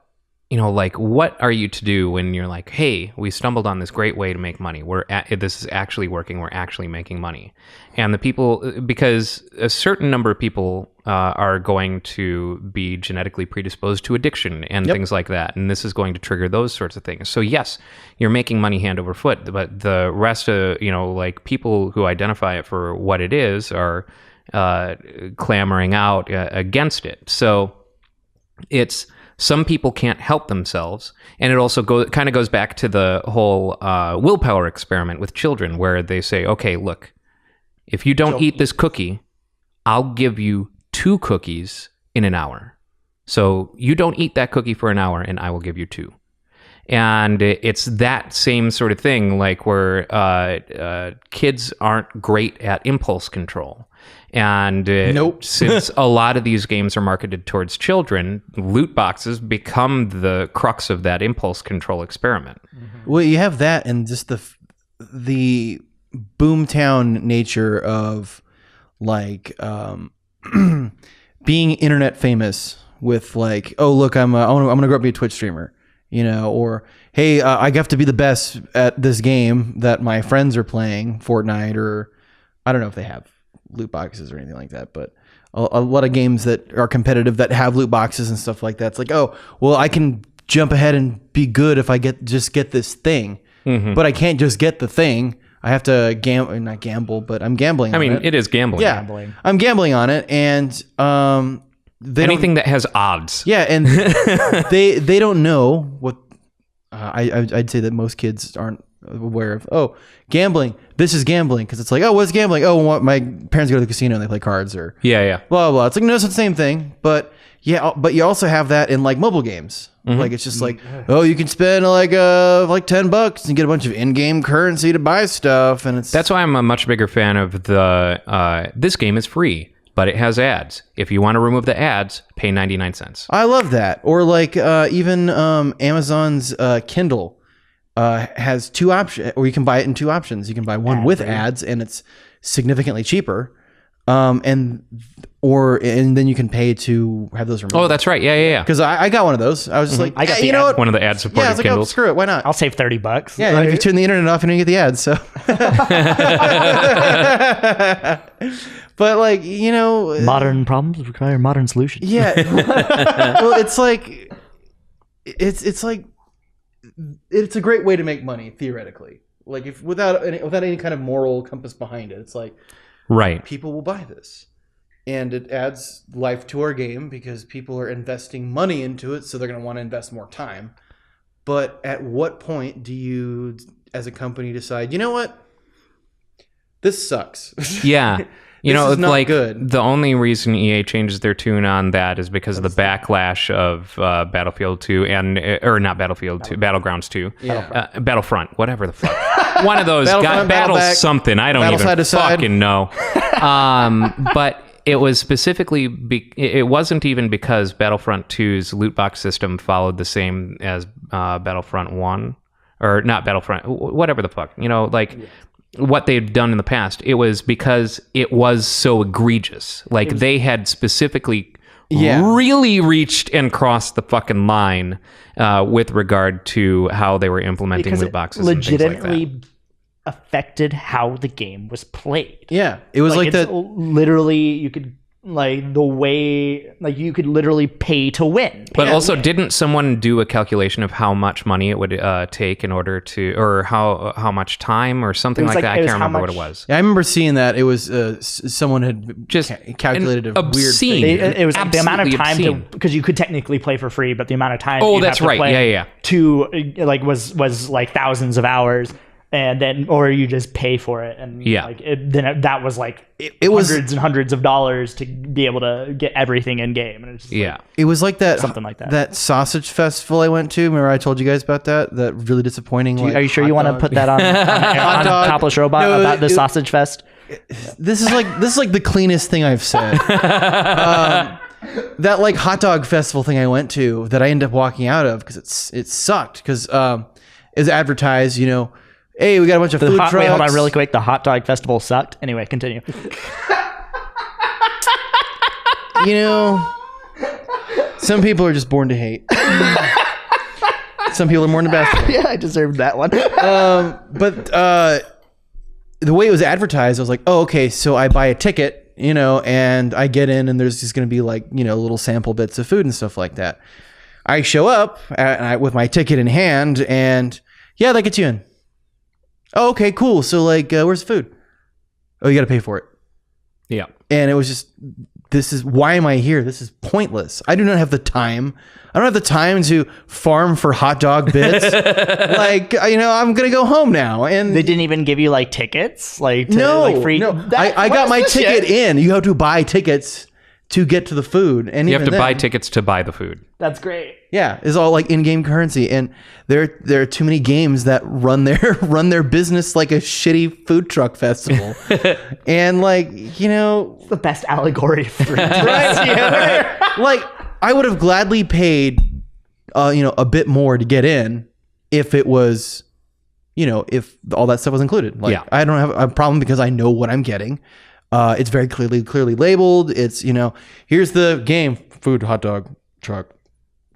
are you to do when you're like, hey, we stumbled on this great way to make money. This is actually working. We're actually making money. And the people, because a certain number of people are going to be genetically predisposed to addiction and things like that. And this is going to trigger those sorts of things. So yes, you're making money hand over foot, but the rest of, people who identify it for what it is are clamoring out against it. So some people can't help themselves, and it also kind of goes back to the whole willpower experiment with children, where they say, okay, look, if you don't eat this cookie, I'll give you 2 cookies in an hour. So you don't eat that cookie for an hour, and I will give you 2. And it's that same sort of thing, like where kids aren't great at impulse control. And since a lot of these games are marketed towards children, loot boxes become the crux of that impulse control experiment. Well, you have that, and just the boomtown nature of like being internet famous with like, oh look, I'm gonna grow up to be a Twitch streamer, or hey, I have to be the best at this game that my friends are playing, Fortnite, or I don't know if they have loot boxes or anything like that, but a lot of games that are competitive that have loot boxes and stuff like that. It's like, oh, well, I can jump ahead and be good if I just get this thing, but I can't just get the thing. I have to not gamble, but I'm gambling. It is gambling. Yeah, I'm gambling on it, and anything that has odds. Yeah, and they don't know what. I'd say that most kids aren't aware of. Oh, gambling. This is gambling because it's like, oh, what's gambling? Oh, my parents go to the casino and they play cards or yeah, blah blah. It's like no, it's the same thing, but yeah, but you also have that in like mobile games. Like it's just like, oh, you can spend like $10 and get a bunch of in-game currency to buy stuff, and that's why I'm a much bigger fan of the this game is free, but it has ads. If you want to remove the ads, pay 99 cents. I love that. Or like even Amazon's Kindle has 2 options, or you can buy it in 2 options. You can buy one with ads, and it's significantly cheaper. And then you can pay to have those removed. Oh, that's right. Yeah. Because I got one of those. I was just like, I got you know what? One of the ad supported I was like, Kindles. oh, screw it. Why not? I'll save $30. Yeah, and if you turn the internet off, you don't get the ads. So, but like modern problems require modern solutions. Yeah. Well, it's like it's a great way to make money theoretically. Like if without any kind of moral compass behind it, it's like right, people will buy this. And it adds life to our game because people are investing money into it, so they're going to want to invest more time. But at what point do you, as a company, decide, you know what? This sucks. Yeah. You This know, is not like good. the only reason EA changes their tune on that is because of the backlash of Battlefield 2 or not Battlefield 2, Battlegrounds 2, Battlefront, whatever the fuck. One of those Battlefront, Battle Battleback, something. I don't Battle even side to side. fucking know. But it was specifically it wasn't even because Battlefront 2's loot box system followed the same as Battlefront 1 or not Battlefront, whatever the fuck. You know, like what they've done in the past. It was because it was so egregious. Like they had specifically really reached and crossed the fucking line with regard to how they were implementing because loot boxes. it and things like legitimately that. affected how the game was played. Yeah, it was like it's that. literally, you could like the way like you could literally pay to win. But also, didn't someone do a calculation of how much money it would take in order to, or how much time or something like that? I can't remember what it was. Yeah, I remember seeing that. It was someone had Just calculated a weird obscene. thing. It was the amount of Absolutely time obscene. because you could technically play for free, but the amount of time Oh, you that's have to right. play Yeah. to like was like thousands of hours. And then, or you just pay for it, and like that was like it was hundreds and hundreds of dollars to be able to get everything in game, and it's just like, it was like that something like that. That sausage festival I went to. Remember I told you guys about that? That really disappointing. are you sure you want to put that on dog. Topless Robot No, about the sausage fest? This is like the cleanest thing I've said. That like hot dog festival thing I went to that I ended up walking out of because it sucked because it's advertised, you know. Hey, we got a bunch of food trucks. Wait, hold on really quick. The hot dog festival sucked. Anyway, continue. You know, some people are just born to hate. Some people are more than the best. Yeah, I deserved that one. But the way it was advertised, I was like, oh, okay, so I buy a ticket, you know, and I get in and there's just going to be like, you know, little sample bits of food and stuff like that. I show up with my ticket in hand and yeah, that gets you in. Oh, okay, cool. So like, where's the food? Oh, you got to pay for it. Yeah. And it was just, why am I here? This is pointless. I do not have the time. I don't have the time to farm for hot dog bits. Like, you know, I'm going to go home now. And They didn't even give you like tickets, like to, no, like free. no. I got my ticket in. You have to buy tickets to get to the food. And You have even to buy then- tickets to buy the food. That's great. Yeah, it's all like in-game currency, and there are too many games that run their business like a shitty food truck festival, and like you know, The best allegory for right? Yeah, like I would have gladly paid, you know, a bit more to get in if it was, you know, if all that stuff was included. Like Yeah. I don't have a problem because I know what I'm getting. It's very clearly labeled. It's, you know, here's the game, food, hot dog truck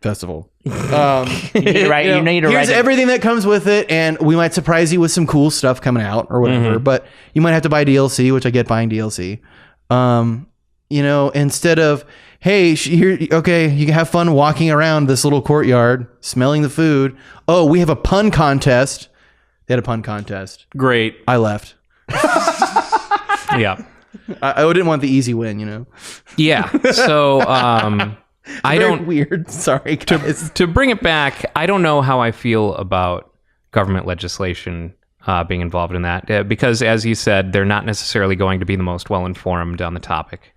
festival. You need to write. You need to Here's write. everything that comes with it, and we might surprise you with some cool stuff coming out or whatever. But you might have to buy DLC, which I get buying DLC. You know, instead of hey, here, okay, you can have fun walking around this little courtyard, smelling the food. Oh, we have a pun contest. They had a pun contest. Great. I left. Yeah. I didn't want the easy win, you know. Yeah. So I Very don't weird. Sorry, guys. to bring it back, I don't know how I feel about government legislation being involved in that because, as you said, they're not necessarily going to be the most well informed on the topic.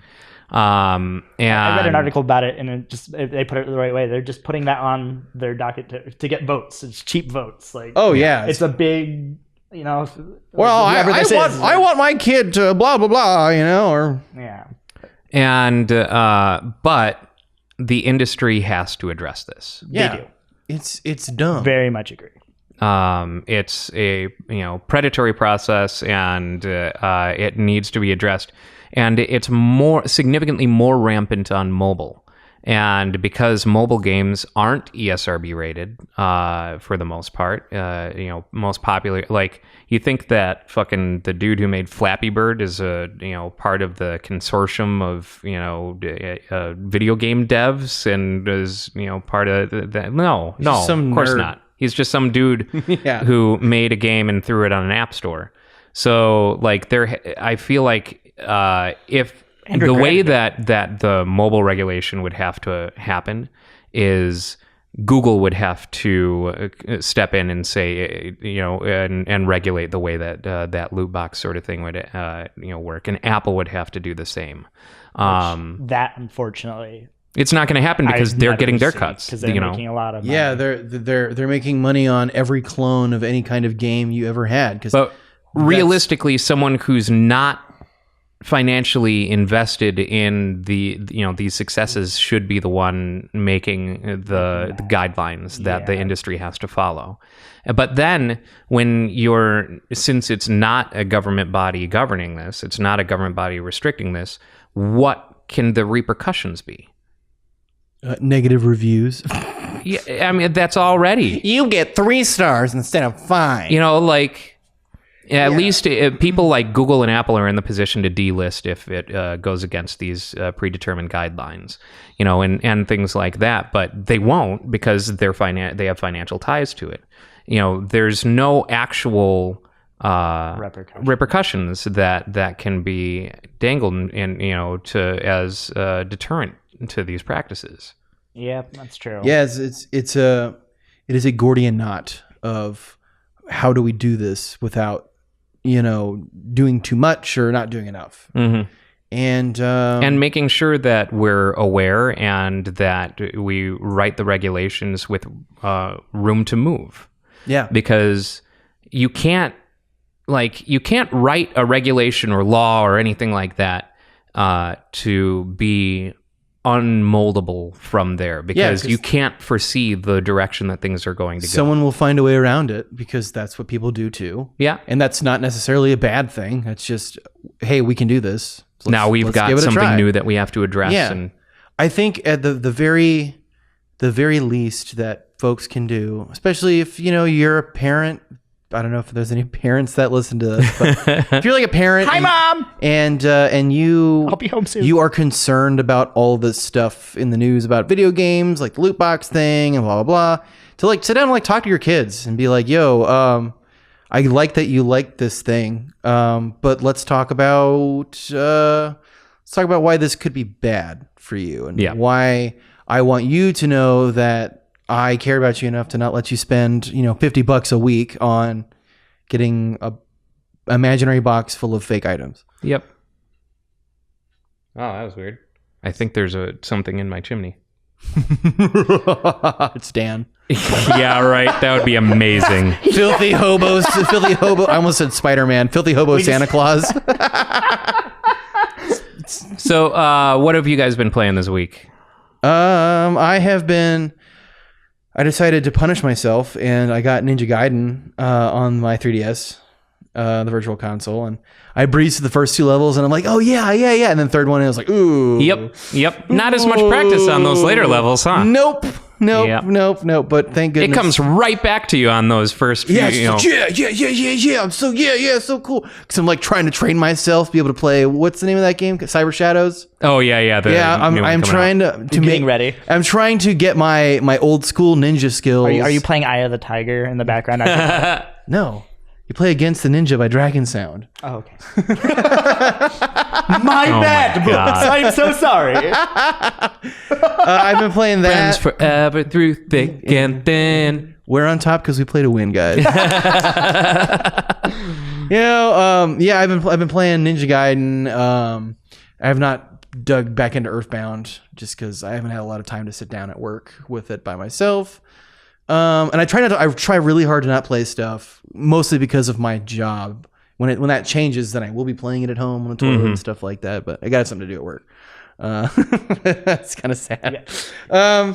And I read an article about it, and they put it the right way. They're just putting that on their docket to get votes. It's cheap votes. Like, Oh yeah. it's a big, you know. Well, whoever this is, I want my kid to blah blah blah, you know, or yeah. And but the industry has to address this. yeah, do. it's dumb. Very much agree. It's a predatory process, and it needs to be addressed. And it's significantly more rampant on mobile. And because mobile games aren't ESRB rated for the most part, most popular, like you think that fucking the dude who made Flappy Bird is part of the consortium of video game devs and is part of that. No, some of course nerd. not. He's just some dude Yeah. who made a game and threw it on an app store. So like I feel like if Andrew the way Craig. that the mobile regulation would have to happen is Google would have to step in and say, and regulate the way that that loot box sort of thing would, work, and Apple would have to do the same. That unfortunately, it's not going to happen because they're getting their cuts. Because they're making a lot of money. Yeah, they're making money on every clone of any kind of game you ever had. But realistically, someone who's not financially invested in these successes should be the one making the guidelines that the industry has to follow. But then since it's not a government body governing this, it's not a government body restricting this, what can the repercussions be? Negative reviews. Yeah, I mean, that's already. You get 3 stars instead of 5. At least people like Google and Apple are in the position to delist if it goes against these predetermined guidelines, and things like that. But they won't because they have financial ties to it. There's no actual repercussions that can be dangled as a deterrent to these practices. Yeah, that's true. Yeah, it is a Gordian knot of how do we do this without doing too much or not doing enough. Mm-hmm. And making sure that we're aware and that we write the regulations with room to move. Yeah, because you can't write a regulation or law or anything like that to be unmoldable from there, because you can't foresee the direction that things are going to go. Someone will find a way around it because that's what people do too. Yeah. And that's not necessarily a bad thing. That's just, hey, we can do this. So now we've got something new that we have to address. Yeah. And I think at the very least that folks can do, especially if, you're a parent. I don't know if there's any parents that listen to this, but if you're like a parent, Hi, Mom! and you, I'll be home soon. You are concerned about all this stuff in the news about video games, like the loot box thing and blah blah blah. To like sit down and like talk to your kids and be like, "Yo, I like that you like this thing, but let's talk about why this could be bad for you and why I want you to know that I care about you enough to not let you spend, $50 a week on getting a imaginary box full of fake items." Yep. Oh, that was weird. I think there's something in my chimney. It's Dan. Yeah, right. That would be amazing. Filthy hobo. I almost said Spider-Man. Filthy hobo Santa Claus. So, what have you guys been playing this week? I decided to punish myself, and I got Ninja Gaiden on my 3DS, the Virtual Console, and I breezed through the first 2 levels, and I'm like, oh yeah, and then third one, I was like, ooh. Yep. Not as much practice on those later levels, huh? Nope. But thank goodness. It comes right back to you on those first few, Yeah. I'm so cool. Because I'm like trying to train myself to be able to play, what's the name of that game? Cyber Shadows? Oh, yeah. I'm trying to getting ready. I'm trying to get my old school ninja skills. Are you playing Eye of the Tiger in the background? No. You play Against the Ninja by Dragon Sound. Oh, okay. My bad, books. I'm so sorry. I've been playing that. Friends forever through thick and thin. We're on top because we play to win, guys. I've been playing Ninja Gaiden. I have not dug back into Earthbound just because I haven't had a lot of time to sit down at work with it by myself. And I try really hard to not play stuff, mostly because of my job. When that changes, then I will be playing it at home on the toilet and stuff like that. But I got something to do at work. That's kind of sad. Yeah.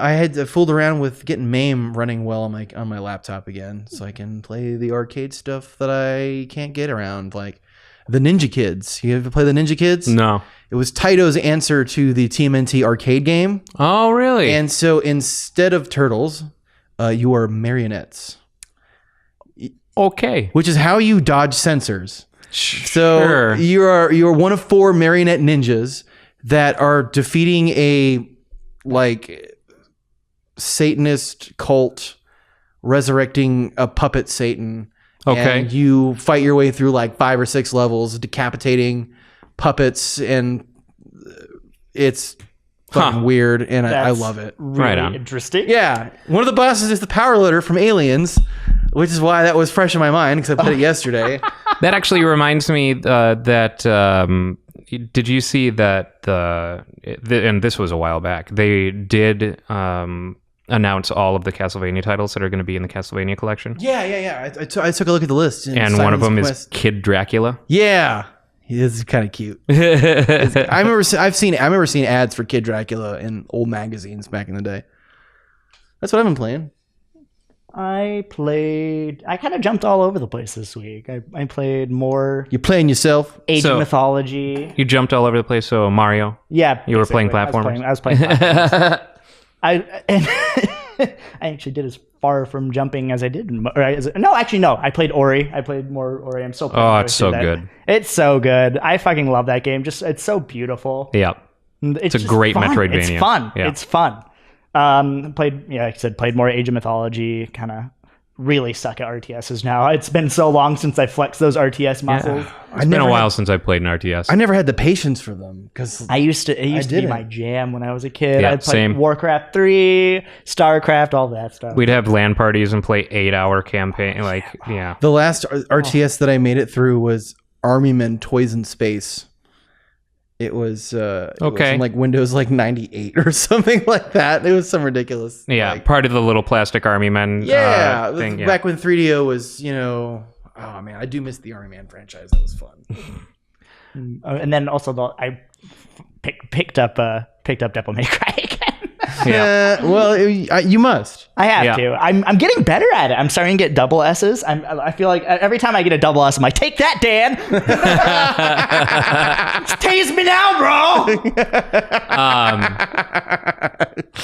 I had fooled around with getting MAME running well on my laptop again, so I can play the arcade stuff that I can't get around, like the Ninja Kids. You ever play the Ninja Kids? No. It was Taito's answer to the TMNT arcade game. Oh, really? And so instead of turtles, you are marionettes. Okay. Which is how you dodge sensors. Sure. So you're one of 4 marionette ninjas that are defeating a Satanist cult, resurrecting a puppet Satan. Okay. And you fight your way through 5 or 6 levels, decapitating puppets, and it's fucking weird, and I That's love it. Really Right on. interesting. Yeah, one of the bosses is the power loader from Aliens, which is why that was fresh in my mind because I played it yesterday. That actually reminds me that did you see that and this was a while back, they did announce all of the Castlevania titles that are going to be in the Castlevania collection? Yeah. I took a look at the list, And one of them is Kid Dracula. Yeah, he is kind of cute. I remember seeing ads for Kid Dracula in old magazines back in the day. That's what I've been playing. I kind of jumped all over the place this week. I played more You're playing yourself. Age So- of Mythology. You jumped all over the place, so Mario. Yeah. You were playing basically. platformers? I was playing platformers. I actually did as far from jumping as I did. No. I played Ori. I played more Ori. I'm still playing. Oh, Ori it's through so that. good. It's so good. I fucking love that game. It's so beautiful. Yeah. It's a just great fun. Metroidvania. It's fun. Yeah. It's fun. Like I said, played more Age of Mythology. Kind of really suck at RTSs now. It's been so long since I flexed those RTS muscles. It's been a while since I played an RTS. I never had the patience for them because It used to be didn't. my jam when I was a kid. Yeah, I'd play same. Warcraft 3, StarCraft, all that stuff. We'd have LAN parties and play 8-hour campaign. Like, yeah. the last RTS that I made it through was Army Men Toys in Space. It was Okay. in like Windows like 98 or something like that. It was some ridiculous. Yeah, like- part of the little plastic army men thing. Yeah. Back when 3DO was, oh man, I do miss the Army Man franchise. That was fun. And then also I picked up Devil May Cry again. Yeah. Well, you must. I have Yeah. to. I'm getting better at it. I'm starting to get double S's. I feel like every time I get a double S, I'm like, take that, Dan. Tase me now, bro.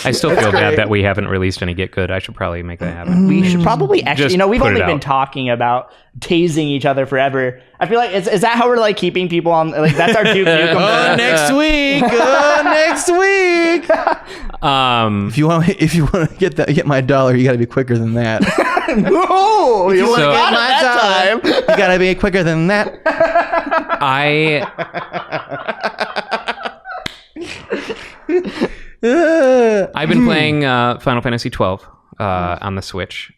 I still feel great. bad that we haven't released any Get Good. I should probably make that happen. We should probably actually, Just we've put only it been out. talking about tasing each other forever. I feel like, is that how we're like keeping people on, like, that's our Duke Nukem? Next week. Next week. If you want to get my dollar, you got to be quicker than that. No, you So- got it that time. You got to be quicker than that. I've been playing Final Fantasy 12 on the Switch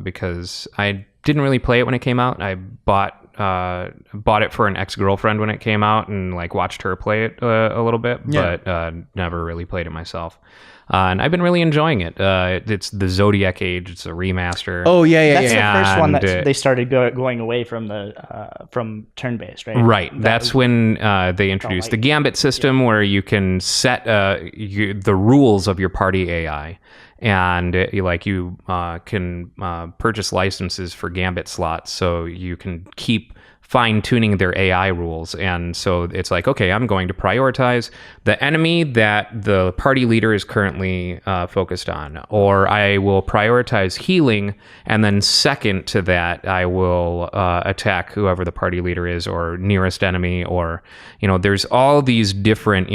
because I didn't really play it when it came out. I bought it for an ex-girlfriend when it came out and like watched her play it a little bit, but never really played it myself. And I've been really enjoying it. It's the Zodiac Age. It's a remaster. Oh yeah. That's the first one that And, they started going away from turn-based, right? Right. That's when they introduced the Gambit system, where you can set the rules of your party AI, and you can purchase licenses for Gambit slots, so you can keep fine-tuning their AI rules. And so it's like, okay, I'm going to prioritize the enemy that the party leader is currently focused on, or I will prioritize healing, and then second to that, I will attack whoever the party leader is, or nearest enemy, or, there's all these different,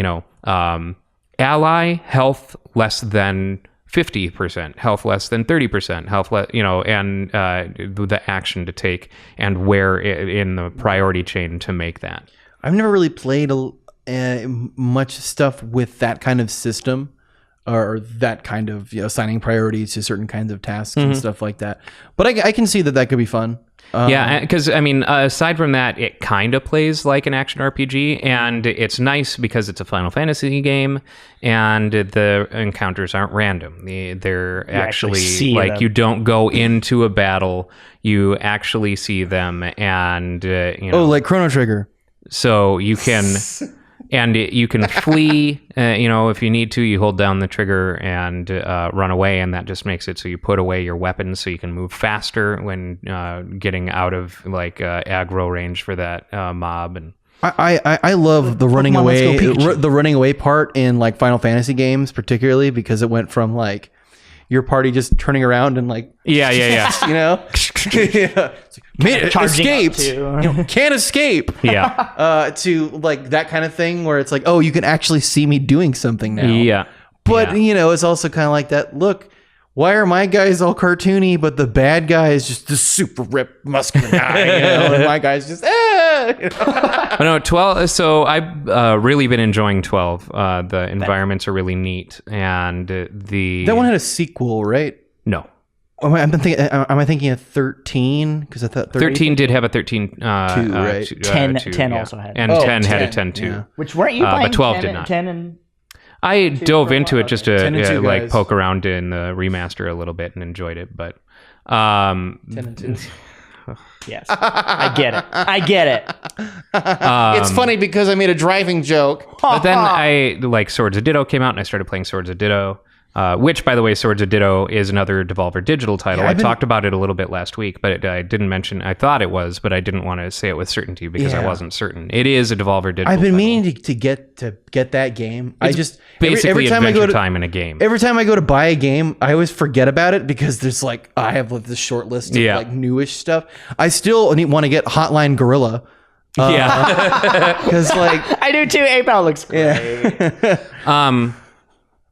ally health less than 50%, health less than 30%, health less, and the action to take and where in the priority chain to make that. I've never really played much stuff with that kind of system, or that kind of assigning priorities to certain kinds of tasks and stuff like that. But I can see that could be fun. Yeah, because aside from that, it kind of plays like an action RPG, and it's nice because it's a Final Fantasy game, and the encounters aren't random. They're actually see like them. you don't go into a battle; you actually see them, and like Chrono Trigger. so you can. And you can flee, if you need to. You hold down the trigger and run away, and that just makes it so you put away your weapons so you can move faster when getting out of aggro range for that mob. And I love the running Pokemon, let's away, go Pikachu. the running away part in like Final Fantasy games, particularly because it went from like your party just turning around and like yeah. yeah. Made it, Charging up escaped, to- can't escape. Yeah. To like that kind of thing where it's like, oh, you can actually see me doing something now. Yeah. But Yeah. it's also kind of like that. Look, why are my guys all cartoony, but the bad guy is just the super ripped, muscular guy? And my guy's just But no, 12. So I've really been enjoying 12. The environments are really neat, and That one had a sequel, right? no. Am I thinking of 13? Because I thought 13 did have a 13. right? 10 also had. And 10 had a 10 too. yeah. Which weren't you but playing 12 10 did and, not. 10 and I dove into it just to 10 and 2 like guys. poke around in the remaster a little bit and enjoyed it, but 10 and 2. yes. I get it. It's funny because I made a driving joke. but then I like Swords of Ditto came out and I started playing Swords of Ditto. Which, by the way, Swords of Ditto is another Devolver Digital title. Yeah, I talked about it a little bit last week, but I didn't mention. I thought it was, but I didn't want to say it with certainty because I Yeah. wasn't certain. It is a Devolver Digital. I've been title. meaning to get that game. I just Basically, every time I Adventure go to Time in a game. every time I go to buy a game, I always forget about it because there's like I have like this short list of Yeah. like newish stuff. I still want to get Hotline Gorilla yeah. because like I do too. Ape Out looks great. yeah.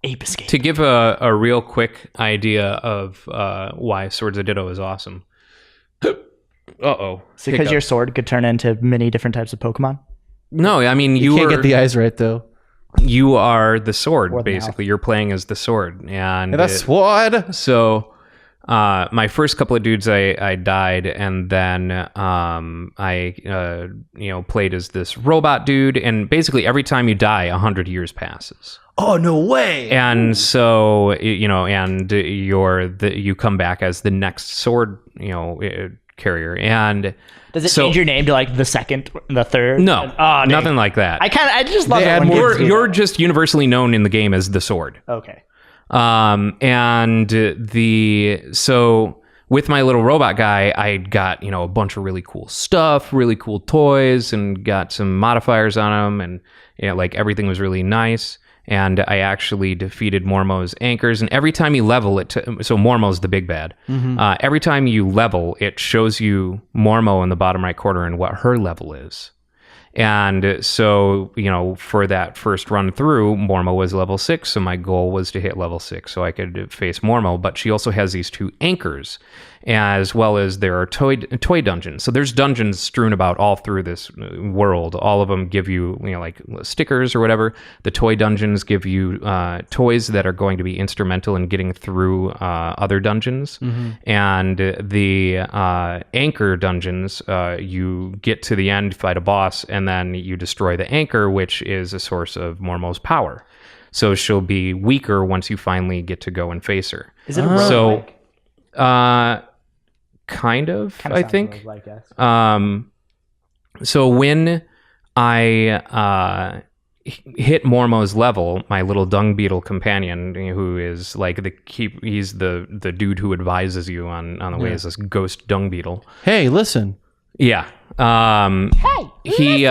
Ape Escape. To give a real quick idea of why Swords of Ditto is awesome. Uh-oh. Because Hiccup. your sword could turn into many different types of Pokemon. No, I mean, You can't get the eyes right though. you are the sword, Or the basically. You're playing as the sword. And That's what. so my first couple of dudes, I died, and then I played as this robot dude, and basically every time you die, 100 years passes. Oh no way. And so and you come back as the next sword carrier, and Does it So- change your name to like the second, the third? no, Oh, nothing like that. I just love They it add when more- games do You're that. just universally known in the game as the sword. Okay. So with my little robot guy, I got, a bunch of really cool stuff, really cool toys, and got some modifiers on them, and like everything was really nice. And I actually defeated Mormo's anchors, and every time you level it, so Mormo's the big bad. Every time you level, it shows you Mormo in the bottom right corner and what her level is. And so, for that first run through, Mormo was level 6, so my goal was to hit level 6 so I could face Mormo. But she also has these 2 anchors, as well as there are toy dungeons. So there's dungeons strewn about all through this world. All of them give you, like stickers or whatever. The toy dungeons give you toys that are going to be instrumental in getting through other dungeons. And the anchor dungeons, you get to the end, fight a boss, and then you destroy the anchor, which is a source of Mormo's power. So she'll be weaker once you finally get to go and face her. Is it a roguelike? So, kind of, Kinda I sounds think. roguelike, yes. So when I hit Mormo's level, my little dung beetle companion, who is like he's the dude who advises you on the way as this ghost dung beetle. Hey, listen. Yeah. He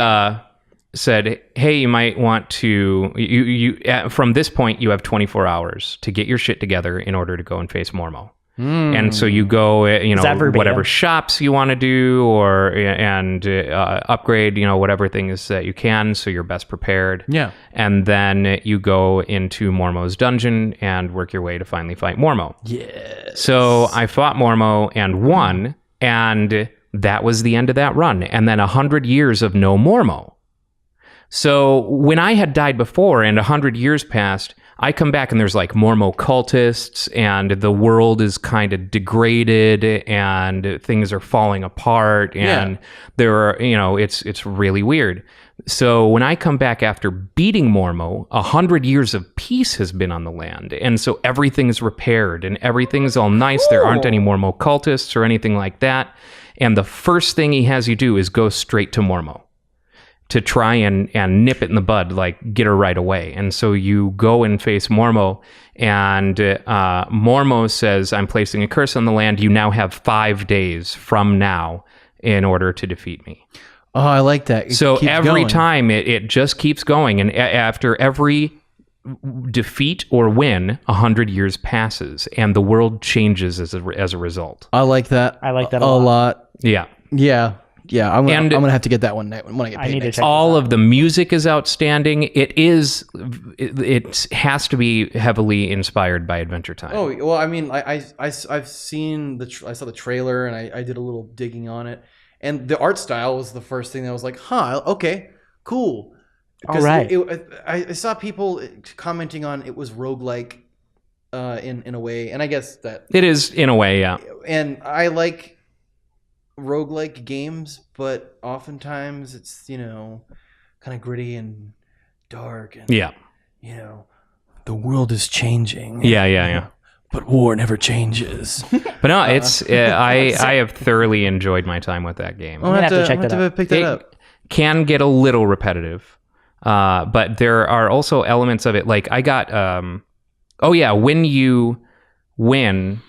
said, "Hey, you might want to you from this point you have 24 hours to get your shit together in order to go and face Mormo." And so you go, that verbatim? whatever shops you want to do, or upgrade, whatever things that you can, so you're best prepared. Yeah. And then you go into Mormo's dungeon and work your way to finally fight Mormo. Yeah. So I fought Mormo and won, and that was the end of that run. And then 100 years of no Mormo. So when I had died before and 100 years passed, I come back and there's like Mormo cultists, and the world is kind of degraded, and things are falling apart, and there are, it's really weird. So when I come back after beating Mormo, 100 years of peace has been on the land, and so everything's repaired and everything's all nice. There aren't any Mormo cultists or anything like that. And the first thing he has you do is go straight to Mormo to try and nip it in the bud, like get her right away. And so you go and face Mormo, and Mormo says, "I'm placing a curse on the land. You now have 5 days from now in order to defeat me." Oh, I like that. It So keeps every going. time it just keeps going. And after every defeat or win, 100 years passes, and the world changes as a result. I like that. I like that a lot. Yeah. Yeah. Yeah. I'm And- gonna have to get that one when I get paid. I need to next. check. All of the music is outstanding. It has to be heavily inspired by Adventure Time. Oh well, I mean, I've seen I saw the trailer and I did a little digging on it, And the art style was the first thing that was like, huh, okay, cool. All right. I saw people commenting on it was roguelike in a way, and I guess that It is in a way, yeah. and I like roguelike games, but oftentimes it's, kind of gritty and dark and Yeah. The world is changing. Yeah. But war never changes. But no, it's I have thoroughly enjoyed my time with that game. I'm gonna have to check that out. Pick that It up. can get a little repetitive, but there are also elements of it. Like I got, when you win,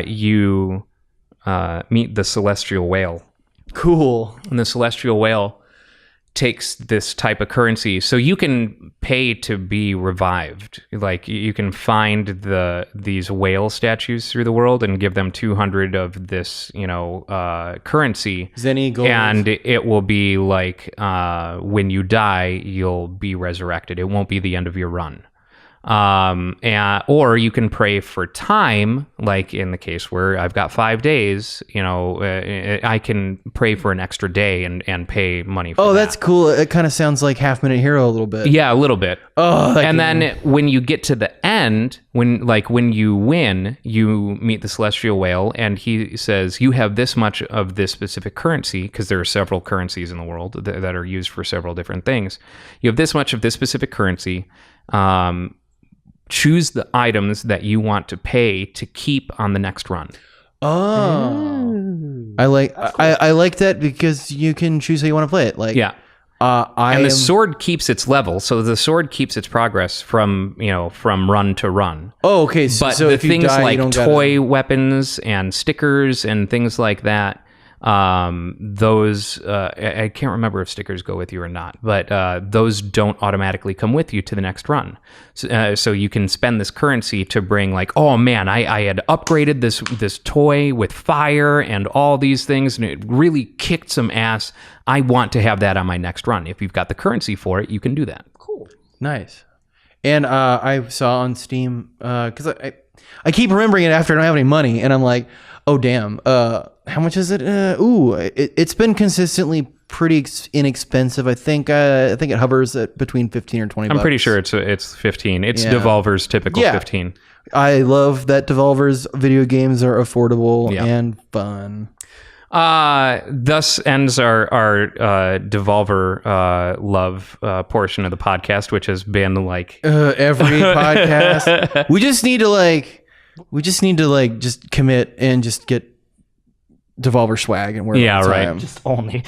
you meet the celestial whale, Cool. and the celestial whale takes this type of currency, so you can pay to be revived. Like you can find these whale statues through the world and give them 200 of this, currency. Zenny gold. And it will be like when you die, you'll be resurrected. It won't be the end of your run. Or you can pray for time, like in the case where I've got 5 days, I can pray for an extra day and pay money for that. That's cool. It kind of sounds like Half Minute Hero a little bit. Yeah, a little bit. Oh, and then when you get to the end, when you win, you meet the celestial whale, and he says you have this much of this specific currency, because there are several currencies in the world that are used for several different things. You have this much of this specific currency. Choose the items that you want to pay to keep on the next run. Oh, I like that because you can choose how you want to play it. Like, Yeah. And the sword keeps its level, so the sword keeps its progress from run to run. Oh, okay. But So the if you things die, you like don't toy weapons and stickers and things like that, those I can't remember if stickers go with you or not, but those don't automatically come with you to the next run. So you can spend this currency to bring, like, oh man, I had upgraded this toy with fire and all these things, and it really kicked some ass. I want to have that on my next run. If you've got the currency for it, you can do that. Cool. Nice. And I saw on Steam, because I keep remembering it after I don't have any money, and I'm like, oh damn, how much is it? It's been consistently pretty inexpensive. I think it hovers at between 15 or 20 bucks. I'm pretty sure it's 15. It's Yeah. Devolver's typical 15. I love that Devolver's video games are affordable Yeah. and fun. Thus ends our Devolver love portion of the podcast, which has been like Every podcast. We just need to just commit and just get Devolver swag and wear it all the right. time. Just only.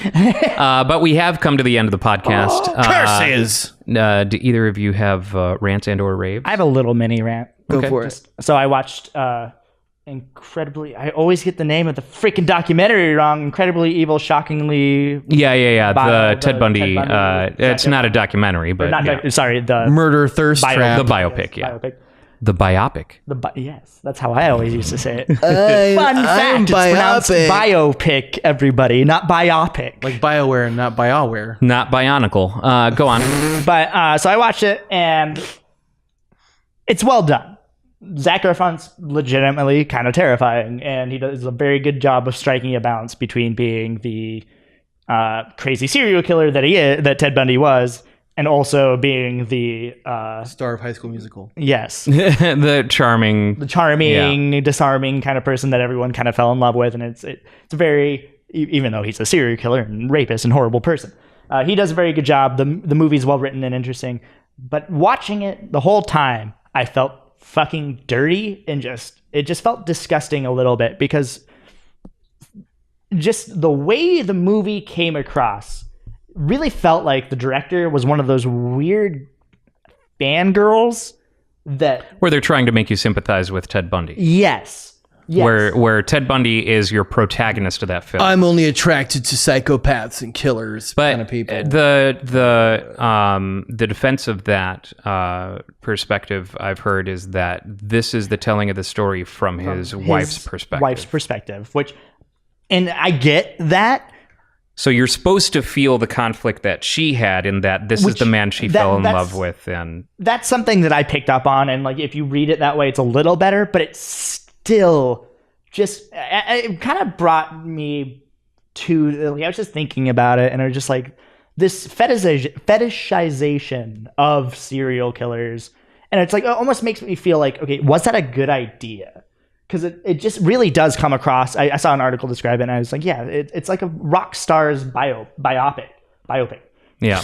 but we have come to the end of the podcast. Curses! Do either of you have rants and or raves? I have a little mini rant. Go for it. So I watched incredibly. I always get the name of the freaking documentary wrong. Incredibly Evil, Shockingly. Yeah. Bio- The Ted Bundy. Ted Bundy It's not a documentary, but Sorry, the Murder Thirst Trap. the biopic. Yeah, biopic. the biopic. Yes, that's how I always used to say it. Fun Fact, it's pronounced biopic, everybody, not biopic. Like BioWare, not BioWare. Not Bionicle. Go on. But so I watched it, and it's well done. Zac Efron's legitimately kind of terrifying, and he does a very good job of striking a balance between being the crazy serial killer that Ted Bundy was, and also being the Star of High School Musical. yes, the charming, disarming kind of person that everyone kind of fell in love with, and it's very, even though he's a serial killer and rapist and horrible person, he does a very good job. The movie's well written and interesting, but watching it the whole time, I felt fucking dirty and it just felt disgusting a little bit, because just the way the movie came across really felt like the director was one of those weird fangirls where they're trying to make you sympathize with Ted Bundy. Yes. Where Ted Bundy is your protagonist of that film. I'm only attracted to psychopaths and killers But kind of people. the defense of that perspective I've heard is that this is the telling of the story from his wife's perspective. And I get that. So you're supposed to feel the conflict that she had in that this is the man she fell in love with, and that's something that I picked up on. And like, if you read it that way, it's a little better, but it's still just, it kind of brought me too. Like, I was just thinking about it, and I was just like, this fetishization of serial killers, and it's like it almost makes me feel like, okay, was that a good idea? Because it just really does come across. I saw an article describe it, and I was like, yeah, it's like a rock star's biopic. Yeah.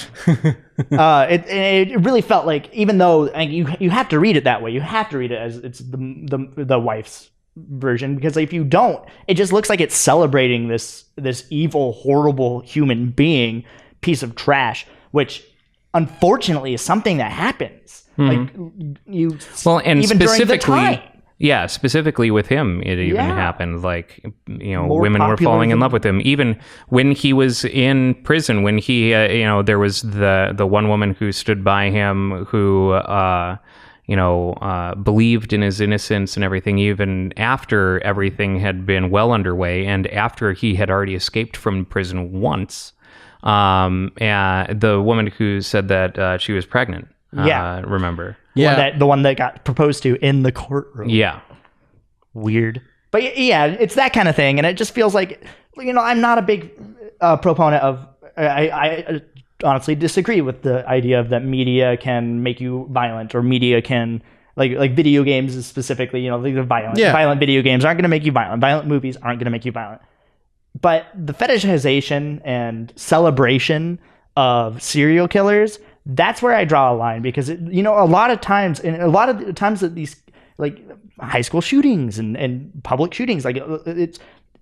It really felt like, even though you have to read it that way, you have to read it as it's the wife's version, because if you don't, it just looks like it's celebrating this evil, horrible human being, piece of trash, which unfortunately is something that happens. Like and even specifically, yeah, specifically with him, it even happened. Like, more women were falling in love with him. Even when he was in prison, when he, there was the one woman who stood by him, who, believed in his innocence and everything, even after everything had been well underway and after he had already escaped from prison once. And the woman who said that she was pregnant. Remember? Yeah, the one that got proposed to in the courtroom. Yeah, weird. But yeah, it's that kind of thing, and it just feels like, I'm not a big proponent of. I honestly disagree with the idea of that media can make you violent, or media can like video games specifically. The violent video games aren't going to make you violent. Violent movies aren't going to make you violent. But the fetishization and celebration of serial killers, that's where I draw a line, because a lot of times that these like high school shootings and public shootings, like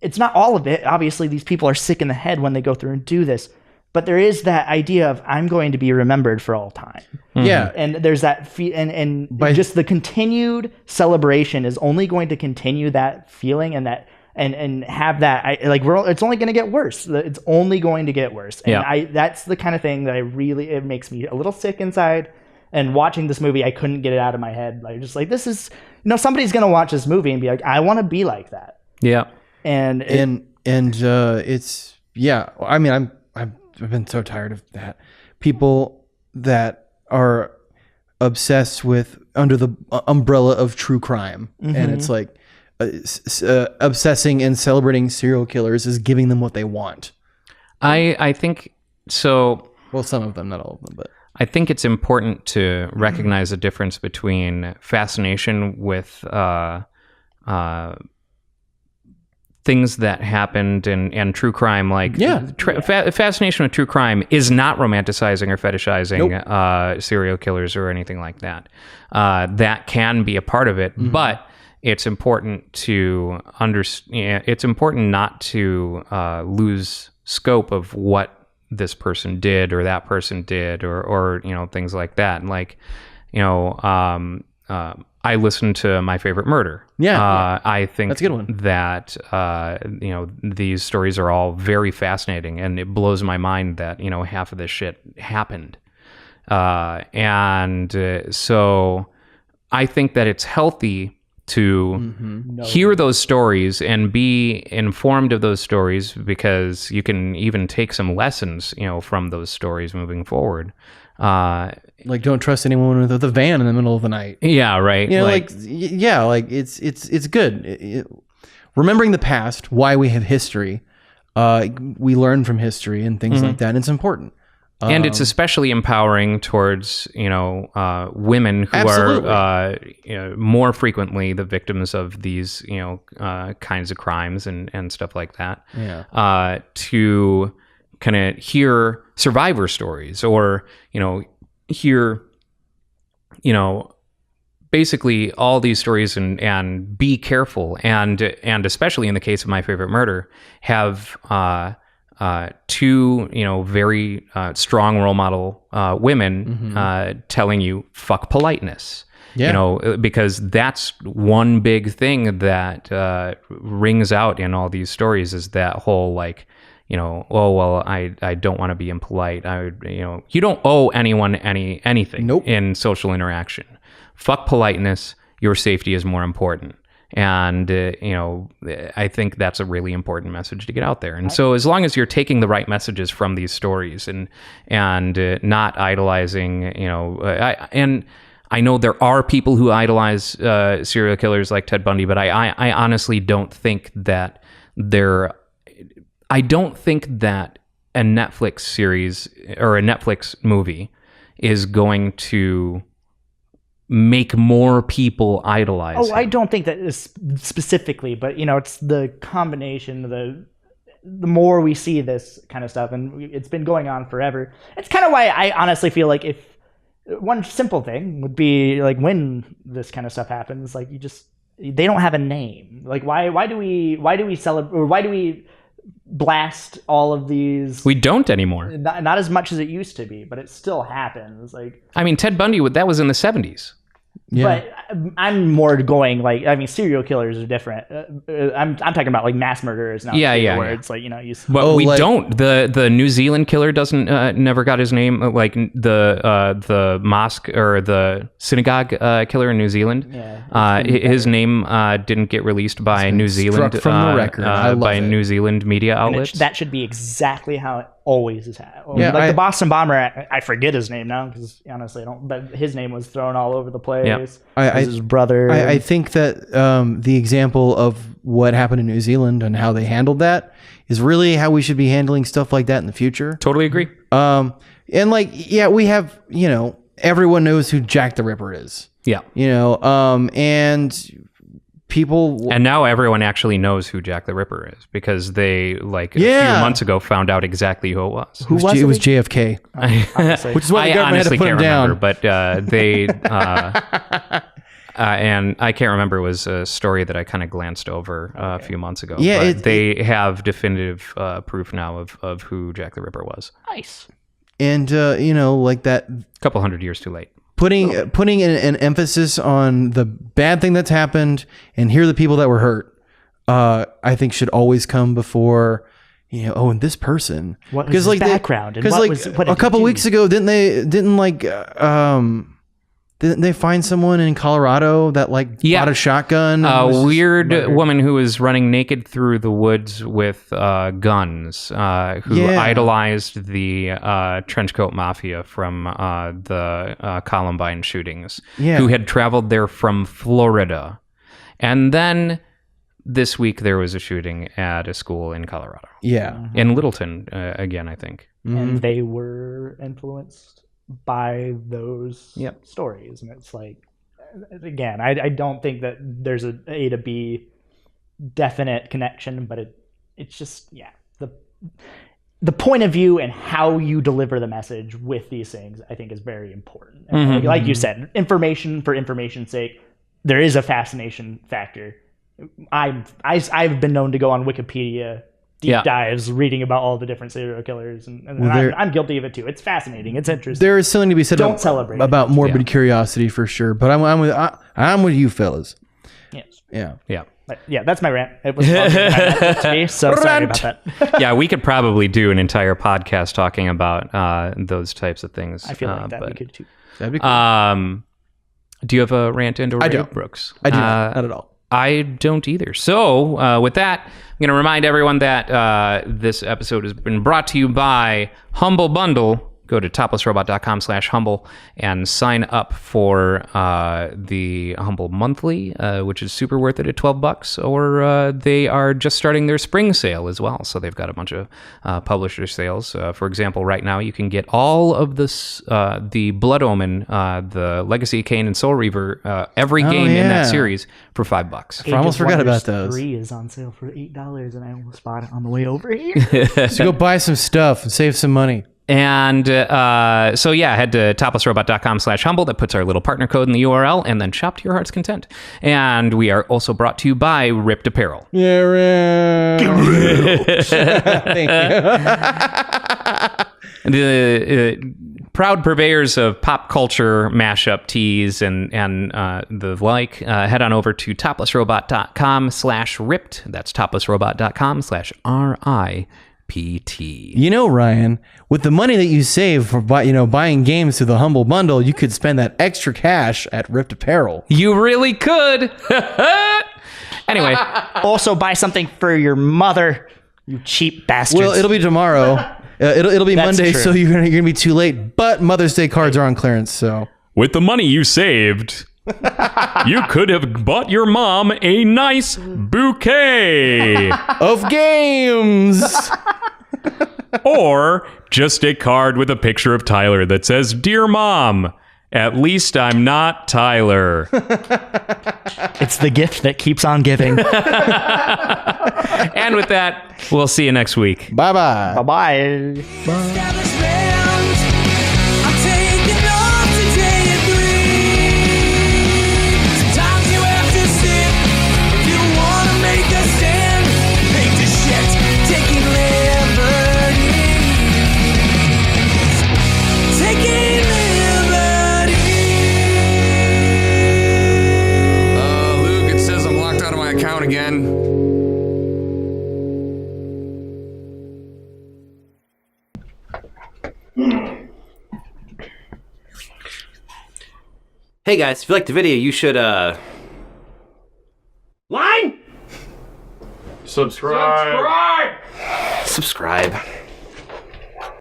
it's not all of it. Obviously, these people are sick in the head when they go through and do this, but there is that idea of, I'm going to be remembered for all time. Yeah, and there's that just the continued celebration is only going to continue that feeling, and that. And have that, it's only going to get worse. It's only going to get worse. And that's the kind of thing that it makes me a little sick inside. And watching this movie, I couldn't get it out of my head. This is, somebody's going to watch this movie and be like, I want to be like that. Yeah. And it's, I mean, I've been so tired of that. People that are obsessed with under the umbrella of true crime. And it's like, obsessing and celebrating serial killers is giving them what they want. I think so. Well, some of them, not all of them, but I think it's important to recognize the difference between fascination with things that happened and true crime. Fascination with true crime is not romanticizing or fetishizing serial killers or anything like that. That can be a part of it, but it's important to understand. It's important not to lose scope of what this person did or that person did, or things like that. Like, I listened to My Favorite Murder. I think that's a good one. That these stories are all very fascinating, and it blows my mind that half of this shit happened. So I think that it's healthy to hear those stories and be informed of those stories, because you can even take some lessons, from those stories moving forward. Like, don't trust anyone with a van in the middle of the night. Yeah, right. It's good. Remembering the past, why we have history. We learn from history and things like that, and it's important. And it's especially empowering towards, women who are more frequently the victims of these, kinds of crimes and stuff like that. Yeah. To kind of hear survivor stories, or, hear, basically all these stories and be careful. And especially in the case of My Favorite Murder, have two, very strong role model women telling you, fuck politeness. Because that's one big thing that rings out in all these stories, is that whole I don't want to be impolite. You don't owe anyone anything in social interaction. Fuck politeness. Your safety is more important. And, I think that's a really important message to get out there. And so as long as you're taking the right messages from these stories and not idolizing, and I know there are people who idolize serial killers like Ted Bundy, but I honestly don't think that they're I don't think that a Netflix series or a Netflix movie is going to make more people idolize him. I don't think that is specifically, but it's the combination of the more we see this kind of stuff, and it's been going on forever. It's kind of why I honestly feel like if one simple thing would be like when this kind of stuff happens, like they don't have a name. Like why do we celebrate, or why do we blast all of these? We don't anymore. Not as much as it used to be, but it still happens. Like, I mean, Ted Bundy, that was in the 70s. Yeah. But I'm more going like, I mean, serial killers are different. I'm talking about like mass murderers now. Where it's like, But we don't. The New Zealand killer doesn't never got his name. Like the mosque or the synagogue killer in New Zealand. Yeah, his name didn't get released by New Zealand struck from the record. I love by it. New Zealand media outlets. That should be exactly how it always is. Yeah, like the Boston bomber, I forget his name now because honestly I don't. But his name was thrown all over the place. Yep. His brother. I think that the example of what happened in New Zealand and how they handled that is really how we should be handling stuff like that in the future. Totally agree. And like, yeah, we have, everyone knows who Jack the Ripper is. Yeah. And people. And now everyone actually knows who Jack the Ripper is because they, a few months ago, found out exactly who it was. Who was it? It was JFK. Which is why the government had to put him down. But they, and I can't remember, it was a story that I kind of glanced over a few months ago. Yeah, but they have definitive proof now of who Jack the Ripper was. Nice. And, like that. A couple hundred years too late. Putting an emphasis on the bad thing that's happened and here are the people that were hurt, I think should always come before, and this person. What was his background? Because a couple weeks ago, didn't they find someone in Colorado that bought a shotgun? A weird woman who was running naked through the woods with guns, who idolized the trenchcoat mafia from the Columbine shootings, who had traveled there from Florida. And then this week there was a shooting at a school in Colorado. Yeah. In Littleton, again, I think. And they were influenced by those stories, and it's like, again, I don't think that there's a to B definite connection, but it's just the point of view and how you deliver the message with these things I think is very important. And like you said, information for information's sake, there is a fascination factor. I've been known to go on Wikipedia deep dives reading about all the different serial killers, and I'm guilty of it too. It's fascinating. It's interesting. There is something to be said about morbid curiosity for sure. But I'm with you fellas. Yes. Yeah. Yeah. But yeah, that's my rant. It was to me, so sorry about that. Yeah, we could probably do an entire podcast talking about those types of things. I feel like that'd be good too. That'd be cool. Do you have a rant and or rave, Brooks? I do not at all. I don't either. So with that, I'm going to remind everyone that this episode has been brought to you by Humble Bundle. Go to toplessrobot.com/humble and sign up for the Humble Monthly, which is super worth it at $12. Or they are just starting their spring sale as well. So they've got a bunch of publisher sales. For example, right now you can get all of this, the Blood Omen, the Legacy of Kain and Soul Reaver, every game in that series for $5. I almost forgot about those. 3 is on sale for $8, and I almost bought it on the way over here. So go buy some stuff and save some money. And so, head to toplessrobot.com/humble. That puts our little partner code in the URL, and then shop to your heart's content. And we are also brought to you by Ripped Apparel. Yeah, Thank you. The proud purveyors of pop culture mashup tees and the like, head on over to toplessrobot.com/ripped. That's toplessrobot.com/RIPT. Ryan, with the money that you save for buying games through the Humble Bundle, you could spend that extra cash at Ripped Apparel. You really could. Anyway, also buy something for your mother, you cheap bastards. Well, it'll be tomorrow. It'll be Monday, true. So you're gonna be too late. But Mother's Day cards are on clearance. So with the money you saved, You could have bought your mom a nice bouquet. Of games. Or just a card with a picture of Tyler that says, "Dear Mom, at least I'm not Tyler." It's the gift that keeps on giving. And with that, we'll see you next week. Bye-bye. Bye-bye. I'm taking off today at 3. Sometimes you have to sit if you want to make a stand. Hate the shit, taking liberties. Taking liberties. Luke, it says I'm locked out of my account again. Hey guys, if you liked the video, you should Line! Subscribe! subscribe.